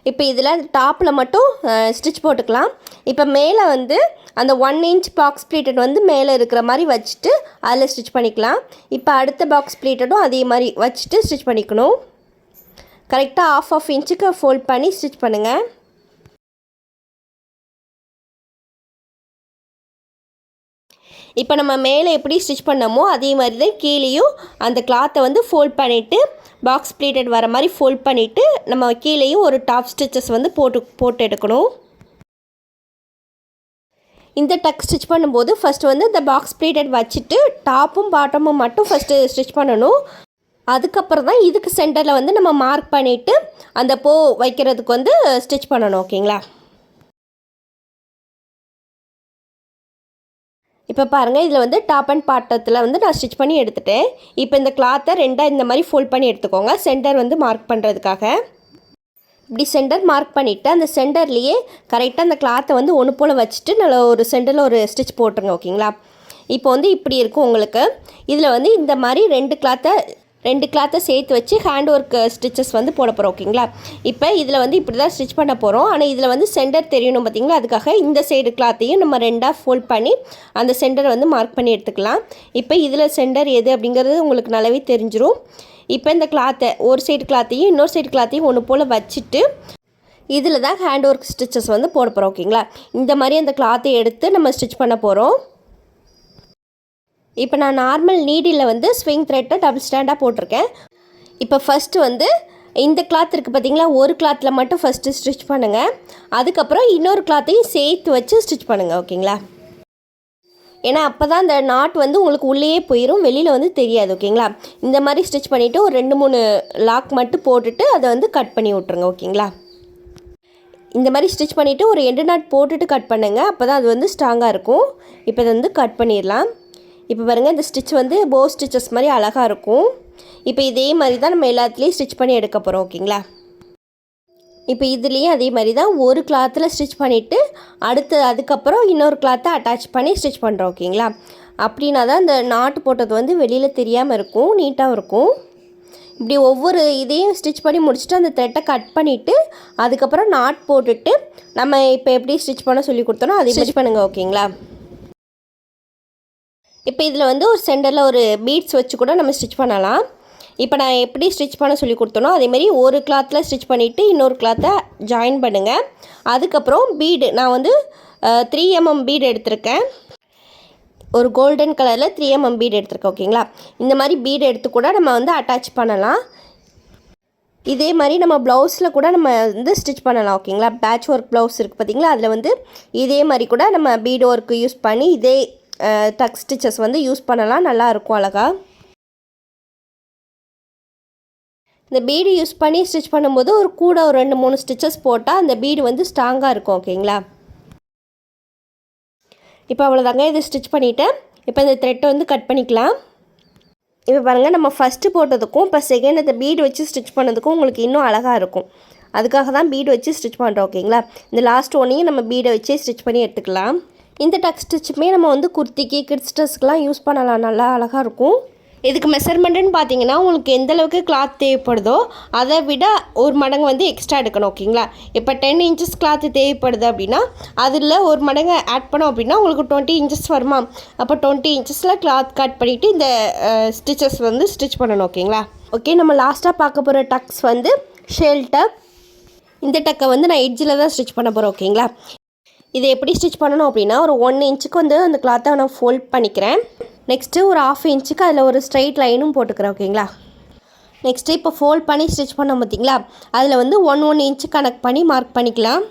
இப்போ இதில் டாப்பில் மட்டும் ஸ்டிச் போட்டுக்கலாம். இப்போ மேலே வந்து அந்த 1 inch பாக்ஸ் ப்ளீட்டட் வந்து மேலே இருக்கிற மாதிரி வச்சுட்டு அதில் ஸ்டிச் பண்ணிக்கலாம். இப்போ அடுத்த பாக்ஸ் ப்ளீட்டடும் அதே மாதிரி வச்சுட்டு ஸ்டிச் பண்ணிக்கணும். கரெக்டாக ஆஃப் இன்ச்சுக்கு ஃபோல்ட் பண்ணி ஸ்டிச் பண்ணுங்கள். இப்போ நம்ம மேலே எப்படி ஸ்டிச் பண்ணமோ அதே மாதிரி தான் கீழேயும் அந்த கிளாத்தை வந்து ஃபோல்ட் பண்ணிவிட்டு பாக்ஸ் ப்ளீட்டட் வர மாதிரி ஃபோல்ட் பண்ணிவிட்டு நம்ம கீழேயும் ஒரு டாப் ஸ்டிச்சஸ் வந்து போட்டு எடுக்கணும். இந்த டக் ஸ்டிச் பண்ணும்போது ஃபஸ்ட்டு வந்து இந்த பாக்ஸ் ப்ளீட்டட் வச்சுட்டு டாப்பும் பாட்டமும் மட்டும் ஃபஸ்ட்டு ஸ்டிச் பண்ணணும். அதுக்கப்புறம் தான் இதுக்கு சென்டரில் வந்து நம்ம மார்க் பண்ணிவிட்டு அந்த பூ வைக்கிறதுக்கு வந்து ஸ்டிச் பண்ணணும். ஓகேங்களா, இப்போ பாருங்கள், இதில் வந்து டாப் அண்ட் பாட்டத்தில் வந்து நான் ஸ்டிச் பண்ணி எடுத்துட்டேன். இப்போ இந்த கிளாத்தை ரெண்டாக இந்த மாதிரி ஃபோல்ட் பண்ணி எடுத்துக்கோங்க, சென்டர் வந்து மார்க் பண்ணுறதுக்காக. இப்படி சென்டர் மார்க் பண்ணிவிட்டு அந்த சென்டர்லேயே கரெக்டாக அந்த கிளாத்தை வந்து ஒன்று போல் வச்சுட்டு நல்ல ஒரு சென்டரில் ஒரு ஸ்டிச் போட்டுருங்க. ஓகேங்களா, இப்போ வந்து இப்படி இருக்கும் உங்களுக்கு. இதில் வந்து இந்த மாதிரி ரெண்டு கிளாத்தை சேர்த்து வச்சு ஹேண்ட் ஒர்க் ஸ்டிச்சஸ் வந்து போட போகிறோம். ஓகேங்களா, இப்போ இதில் வந்து இப்படி தான் ஸ்டிச் பண்ண போகிறோம். ஆனால் இதில் வந்து சென்டர் தெரியணும் பார்த்தீங்களா, அதுக்காக இந்த சைடு கிளாத்தையும் நம்ம ரெண்டாக ஃபோல்ட் பண்ணி அந்த சென்டரை வந்து மார்க் பண்ணி எடுத்துக்கலாம். இப்போ இதில் சென்டர் எது அப்படிங்கிறது உங்களுக்கு நல்லாவே தெரிஞ்சிடும். இப்போ இந்த கிளாத்தை ஒரு சைடு கிளாத்தையும் இன்னொரு சைடு கிளாத்தையும் ஒன்று போல் வச்சுட்டு இதில் தான் ஹேண்ட் ஒர்க் ஸ்டிச்சஸ் வந்து போட போகிறோம். ஓகேங்களா, இந்த மாதிரி அந்த கிளாத்தை எடுத்து நம்ம ஸ்டிச் பண்ண போகிறோம். இப்போ நான் நார்மல் நீடில் வந்து ஸ்விங் த்ரெட்டை டபுள் ஸ்டாண்டாக போட்டிருக்கேன். இப்போ ஃபஸ்ட்டு வந்து இந்த கிளாத் இருக்குது பார்த்தீங்களா, ஒரு கிளாத்தில் மட்டும் ஃபஸ்ட்டு ஸ்டிச் பண்ணுங்கள். அதுக்கப்புறம் இன்னொரு கிளாத்தையும் சேர்த்து வச்சு ஸ்டிச் பண்ணுங்கள். ஓகேங்களா, ஏன்னா அப்போ தான் அந்த நாட் வந்து உங்களுக்கு உள்ளேயே போயிடும், வெளியில் வந்து தெரியாது. ஓகேங்களா, இந்த மாதிரி ஸ்டிச் பண்ணிவிட்டு ஒரு 2-3 லாக் மட்டும் போட்டுட்டு அதை வந்து கட் பண்ணி விட்ருங்க. ஓகேங்களா, இந்த மாதிரி ஸ்டிச் பண்ணிவிட்டு ஒரு எண்டு நாட் போட்டுட்டு கட் பண்ணுங்கள், அப்போ தான் அது வந்து ஸ்ட்ராங்காக இருக்கும். இப்போ இதை வந்து கட் பண்ணிடலாம். இப்போ பாருங்கள் இந்த ஸ்டிச் வந்து போ ஸ்டிச்சஸ் மாதிரி அழகாக இருக்கும். இப்போ இதே மாதிரி தான் நம்ம எல்லாத்துலேயும் ஸ்டிச் பண்ணி எடுக்க போகிறோம். ஓகேங்களா? இப்போ இதுலேயும் அதே மாதிரி தான் ஒரு கிளாத்தில் ஸ்டிச் பண்ணிவிட்டு அதுக்கப்புறம் இன்னொரு கிளாத்தை அட்டாச் பண்ணி ஸ்டிச் பண்ணுறோம். ஓகேங்களா? அப்படின்னா தான் இந்த நாட்டு போட்டது வந்து வெளியில் தெரியாமல் இருக்கும், நீட்டாகவும் இருக்கும். இப்படி ஒவ்வொரு இதையும் ஸ்டிச் பண்ணி முடிச்சுட்டு அந்த த்ரெட்டை கட் பண்ணிவிட்டு அதுக்கப்புறம் நாட் போட்டுட்டு நம்ம இப்போ எப்படி ஸ்டிச் பண்ண சொல்லி கொடுத்தோன்னா அதை ஸ்டிச் பண்ணுங்கள். ஓகேங்களா? இப்போ இதில் வந்து ஒரு சென்டரில் ஒரு பீட்ஸ் வச்சு கூட நம்ம ஸ்டிச் பண்ணலாம். இப்போ நான் எப்படி ஸ்டிச் பண்ண சொல்லி கொடுத்தனோ அதேமாரி ஒரு கிளாத்தில் ஸ்டிச் பண்ணிவிட்டு இன்னொரு கிளாத்தை ஜாயின் பண்ணுங்கள். அதுக்கப்புறம் பீடு நான் வந்து 3 mm பீடு எடுத்திருக்கேன். ஒரு கோல்டன் கலரில் 3 mm பீடு எடுத்திருக்கேன். ஓகேங்களா? இந்த மாதிரி பீடு எடுத்து கூட நம்ம வந்து அட்டாச் பண்ணலாம். இதே மாதிரி நம்ம ப்ளவுஸில் கூட நம்ம வந்து ஸ்டிச் பண்ணலாம். ஓகேங்களா? பேட்ச் ஒர்க் ப்ளவுஸ் இருக்குது பார்த்திங்களா, அதில் வந்து இதே மாதிரி கூட நம்ம பீடு ஒர்க்கு யூஸ் பண்ணி இதே டக் ஸ்டிச்சஸ் வந்து யூஸ் பண்ணலாம். நல்லாயிருக்கும் அழகாக. இந்த பீடு யூஸ் பண்ணி ஸ்டிச் பண்ணும்போது ஒரு 2-3 ஸ்டிச்சஸ் போட்டால் அந்த பீடு வந்து ஸ்ட்ராங்காக இருக்கும். ஓகேங்களா? இப்போ அவ்வளோதாங்க, இது ஸ்டிச் பண்ணிவிட்டேன். இப்போ இந்த த்ரெட்டை வந்து கட் பண்ணிக்கலாம். இப்போ பாருங்கள், நம்ம ஃபஸ்ட்டு போட்டதுக்கும் இப்போ செகண்ட் இந்த பீடு வச்சு ஸ்டிச் பண்ணதுக்கும் உங்களுக்கு இன்னும் அழகாக இருக்கும். அதுக்காக தான் பீடு வச்சு ஸ்டிச் பண்ணுறோம். ஓகேங்களா? இந்த லாஸ்ட் ஒன்றையும் நம்ம பீடை வச்சு ஸ்டிச் பண்ணி எடுத்துக்கலாம். இந்த டக் ஸ்டிச்சுமே நம்ம வந்து குர்த்திக்கு கிட்ஸ் ட்ரெஸ்க்கெலாம் யூஸ் பண்ணலாம். நல்லா அழகாக இருக்கும். இதுக்கு மெஷர்மெண்ட்டுன்னு பார்த்தீங்கன்னா உங்களுக்கு எந்த அளவுக்கு கிளாத் தேவைப்படுதோ அதை விட ஒரு மடங்கு வந்து எக்ஸ்ட்ரா எடுக்கணும். ஓகேங்களா? இப்போ 10 inches கிளாத்து தேவைப்படுது அப்படின்னா அதில் ஒரு மடங்கு ஆட் பண்ணோம் அப்படின்னா உங்களுக்கு 20 inches வருமா? அப்போ 20 inchஸில் கிளாத் கட் பண்ணிவிட்டு இந்த ஸ்டிச்சஸ் வந்து ஸ்டிச் பண்ணணும். ஓகேங்களா? ஓகே, நம்ம லாஸ்ட்டாக பார்க்க போகிற டக்ஸ் வந்து ஷேல் டக். இந்த டக்கை வந்து நான் எட்ஜில் தான் ஸ்டிச் பண்ண போகிறேன். ஓகேங்களா? இதை எப்படி ஸ்டிச் பண்ணணும் அப்படின்னா ஒரு 1 inch வந்து அந்த கிளாத்தை நான் ஃபோல்ட் பண்ணிக்கிறேன். நெக்ஸ்ட்டு ஒரு 1/2 inch அதில் ஒரு ஸ்ட்ரைட் லைனும் போட்டுக்கிறேன். ஓகேங்களா? நெக்ஸ்ட்டு இப்போ ஃபோல்ட் பண்ணி ஸ்டிச் பண்ணோம் பார்த்திங்களா, அதில் வந்து 1 inch கனெக்ட் பண்ணி மார்க் பண்ணிக்கலாம்.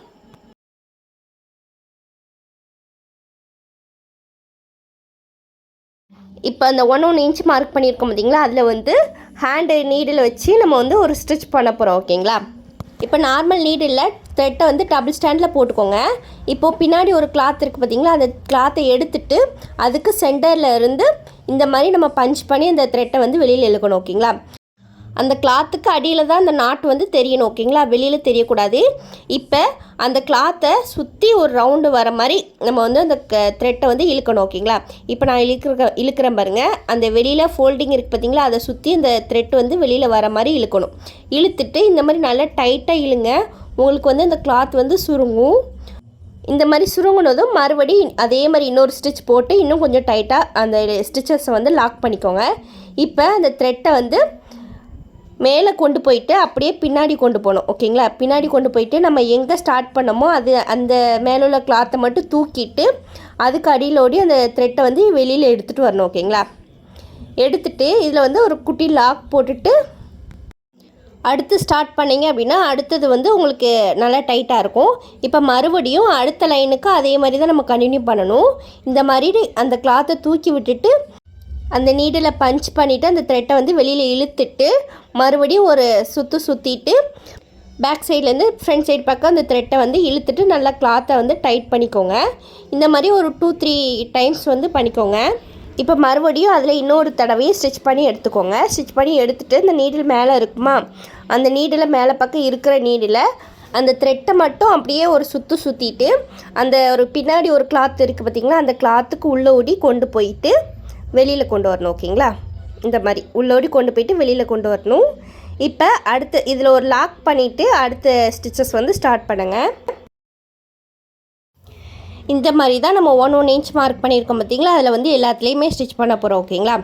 இப்போ அந்த 1 inch மார்க் பண்ணியிருக்கோம் பார்த்திங்களா, அதில் வந்து ஹேண்டு நீடில் வச்சு நம்ம வந்து ஒரு ஸ்டிச் பண்ண போகிறோம். ஓகேங்களா? இப்போ நார்மல் நீடில் த்ரெட்டை வந்து டபுள் ஸ்டாண்டில் போட்டுக்கோங்க. இப்போது பின்னாடி ஒரு கிளாத் இருக்குது பார்த்திங்களா, அந்த கிளாத்தை எடுத்துட்டு அதுக்கு சென்டரில் இருந்து இந்த மாதிரி நம்ம பஞ்ச் பண்ணி அந்த த்ரெட்டை வந்து வெளியில் இழுக்கணும். ஓகேங்களா? அந்த கிளாத்துக்கு அடியில் தான் அந்த நாட் வந்து தெரியணும். ஓகேங்களா? வெளியில் தெரியக்கூடாது. இப்போ அந்த கிளாத்தை சுற்றி ஒரு ரவுண்டு வர மாதிரி நம்ம வந்து அந்த த்ரெட்டை வந்து இழுக்கணும். ஓகேங்களா? இப்போ நான் இழுக்கிறேன் பாருங்கள், அந்த வெளியில் ஃபோல்டிங் இருக்குது பார்த்திங்களா, அதை சுற்றி அந்த த்ரெட்டு வந்து வெளியில் வர மாதிரி இழுக்கணும். இழுத்துட்டு இந்த மாதிரி நல்லா டைட்டாக இழுங்க. உங்களுக்கு வந்து அந்த கிளாத் வந்து சுருங்கும். இந்த மாதிரி சுருங்கினதும் மறுபடி அதே மாதிரி இன்னொரு ஸ்டிச் போட்டு இன்னும் கொஞ்சம் டைட்டாக அந்த ஸ்டிச்சஸை வந்து லாக் பண்ணிக்கோங்க. இப்போ அந்த த்ரெட்டை வந்து மேலே கொண்டு போயிட்டு அப்படியே பின்னாடி கொண்டு போகணும். ஓகேங்களா? பின்னாடி கொண்டு போயிட்டு நம்ம எங்கே ஸ்டார்ட் பண்ணமோ அந்த மேலே உள்ள கிளாத்தை மட்டும் தூக்கிட்டு அதுக்கு அடியிலோடி அந்த த்ரெட்டை வந்து வெளியில் எடுத்துகிட்டு வரணும். ஓகேங்களா? எடுத்துகிட்டு இதில் வந்து ஒரு குட்டி லாக் போட்டுட்டு அடுத்து ஸ்டார்ட் பண்ணிங்க அப்படின்னா அடுத்தது வந்து உங்களுக்கு நல்லா டைட்டாக இருக்கும். இப்போ மறுபடியும் அடுத்த லைனுக்கு அதே மாதிரி தான் நம்ம கண்டினியூ பண்ணணும். இந்த மாதிரி அந்த கிளாத்தை தூக்கி விட்டுட்டு அந்த நீடில் பஞ்ச் பண்ணிவிட்டு அந்த த்ரெட்டை வந்து வெளியில் இழுத்துட்டு மறுபடியும் ஒரு சுற்றிட்டு பேக் சைட்லேருந்து ஃப்ரண்ட் சைடு பக்கம் அந்த த்ரெட்டை வந்து இழுத்துட்டு நல்லா கிளாத்தை வந்து டைட் பண்ணிக்கோங்க. இந்த மாதிரி ஒரு 2-3 டைம்ஸ் வந்து பண்ணிக்கோங்க. இப்போ மறுபடியும் அதில் இன்னொரு தடவையும் ஸ்டிச் பண்ணி எடுத்துக்கோங்க. ஸ்டிச் பண்ணி எடுத்துகிட்டு இந்த நீடில் மேலே இருக்குமா, அந்த நீடில் மேலே பக்கம் இருக்கிற நீடில் அந்த த்ரெட்டை மட்டும் அப்படியே ஒரு சுற்றிட்டு அந்த ஒரு பின்னாடி ஒரு கிளாத் இருக்குது பார்த்திங்களா, அந்த கிளாத்துக்கு உள்ளோடி கொண்டு போயிட்டு வெளியில் கொண்டு வரணும். ஓகேங்களா? இந்த மாதிரி உள்ளோடி கொண்டு போயிட்டு வெளியில் கொண்டு வரணும். இப்போ அடுத்து இதில் ஒரு லாக் பண்ணிவிட்டு அடுத்த ஸ்டிச்சஸ் வந்து ஸ்டார்ட் பண்ணுங்கள். இந்த மாதிரி தான் நம்ம 1 inch மார்க் பண்ணியிருக்கோம் பார்த்திங்களா, அதில் வந்து எல்லாத்துலேயுமே ஸ்டிச் பண்ண போகிறோம். ஓகேங்களா?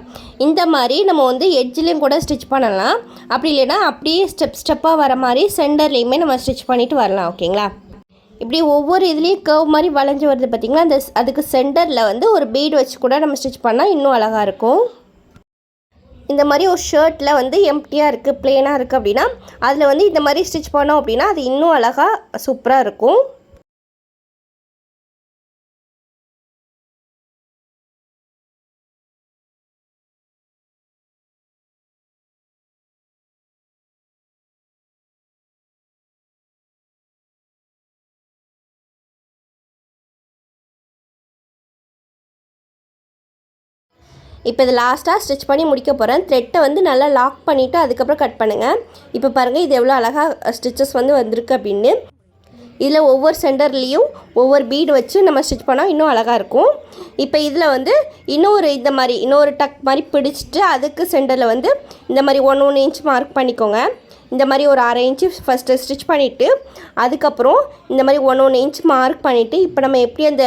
இந்த மாதிரி நம்ம வந்து எட்ஜ்லேயும் கூட ஸ்டிச் பண்ணலாம். அப்படி இல்லைன்னா அப்படியே ஸ்டெப்பாக வர மாதிரி சென்டர்லேயுமே நம்ம ஸ்டிச் பண்ணிவிட்டு வரலாம். ஓகேங்களா? இப்படி ஒவ்வொரு இதுலேயும் கர்வ் மாதிரி வளைஞ்சு வருது பார்த்திங்களா, அதுக்கு சென்டரில் வந்து ஒரு பீடு வச்சு கூட நம்ம ஸ்டிச் பண்ணால் இன்னும் அழகாக இருக்கும். இந்த மாதிரி ஒரு ஷர்ட்டில் வந்து எம்டியாக இருக்குது, ப்ளெயினாக இருக்குது அப்படின்னா அதில் வந்து இந்த மாதிரி ஸ்டிச் பண்ணோம் அப்படின்னா அது இன்னும் அழகாக சூப்பராக இருக்கும். இப்போ இது லாஸ்ட்டாக ஸ்டிச் பண்ணி முடிக்க போகிறேன். த்ரெட்டை வந்து நல்லா லாக் பண்ணிவிட்டு அதுக்கப்புறம் கட் பண்ணுங்கள். இப்போ பாருங்கள் இது எவ்வளோ அழகாக ஸ்டிச்சஸ் வந்து வந்திருக்கு அப்படின்னு. இதில் ஒவ்வொரு சென்டர்லேயும் ஒவ்வொரு பீடு வச்சு நம்ம ஸ்டிச் பண்ணால் இன்னும் அழகாக இருக்கும். இப்போ இதில் வந்து இன்னொரு டக் மாதிரி பிடிச்சிட்டு அதுக்கு சென்டரில் வந்து இந்த மாதிரி 1 இன்ச் மார்க் பண்ணிக்கோங்க. இந்த மாதிரி ஒரு 1/2 இன்ச்சு ஃபஸ்ட்டு ஸ்டிச் பண்ணிவிட்டு அதுக்கப்புறம் இந்த மாதிரி 1 இன்ச் மார்க் பண்ணிவிட்டு இப்போ நம்ம எப்படி அந்த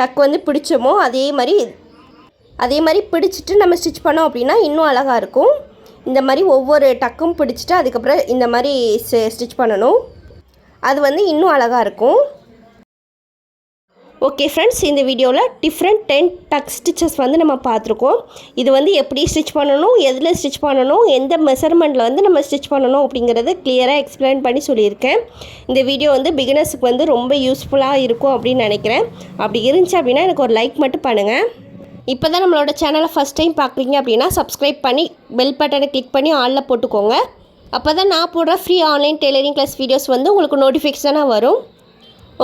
டக் வந்து பிடிச்சோமோ அதே மாதிரி பிடிச்சிட்டு நம்ம ஸ்டிச் பண்ணோம் அப்படின்னா இன்னும் அழகாக இருக்கும். இந்த மாதிரி ஒவ்வொரு டக்கும் பிடிச்சிட்டு அதுக்கப்புறம் இந்த மாதிரி ஸ்டிச் பண்ணணும். அது வந்து இன்னும் அழகாக இருக்கும். ஓகே ஃப்ரெண்ட்ஸ், இந்த வீடியோவில் டிஃப்ரெண்ட் 10 டக் ஸ்டிச்சஸ் வந்து நம்ம பார்த்துருக்கோம். இது வந்து எப்படி ஸ்டிச் பண்ணணும், எதில் ஸ்டிச் பண்ணணும், எந்த மெஷர்மெண்ட்டில் வந்து நம்ம ஸ்டிச் பண்ணணும் அப்படிங்கிறத கிளியராக எக்ஸ்பிளைன் பண்ணி சொல்லியிருக்கேன். இந்த வீடியோ வந்து பிகினர்ஸுக்கு வந்து ரொம்ப யூஸ்ஃபுல்லாக இருக்கும் அப்படின்னு நினைக்கிறேன். அப்படி இருந்துச்சு அப்படின்னா எனக்கு ஒரு லைக் மட்டும் பண்ணுங்கள். இப்போ தான் நம்மளோட சேனலை ஃபஸ்ட் டைம் பார்க்குறீங்க அப்படின்னா சப்ஸ்கிரைப் பண்ணி பெல் பட்டனை கிளிக் பண்ணி ஆலில் போட்டுக்கோங்க. அப்போ தான் நான் போடுற free online tailoring class videos வந்து உங்களுக்கு நோட்டிஃபிகேஷனாக வரும்.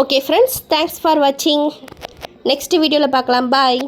ஓகே ஃப்ரெண்ட்ஸ், தேங்க்ஸ் ஃபார் வாட்சிங். நெக்ஸ்ட் வீடியோவில் பார்க்கலாம். பாய்.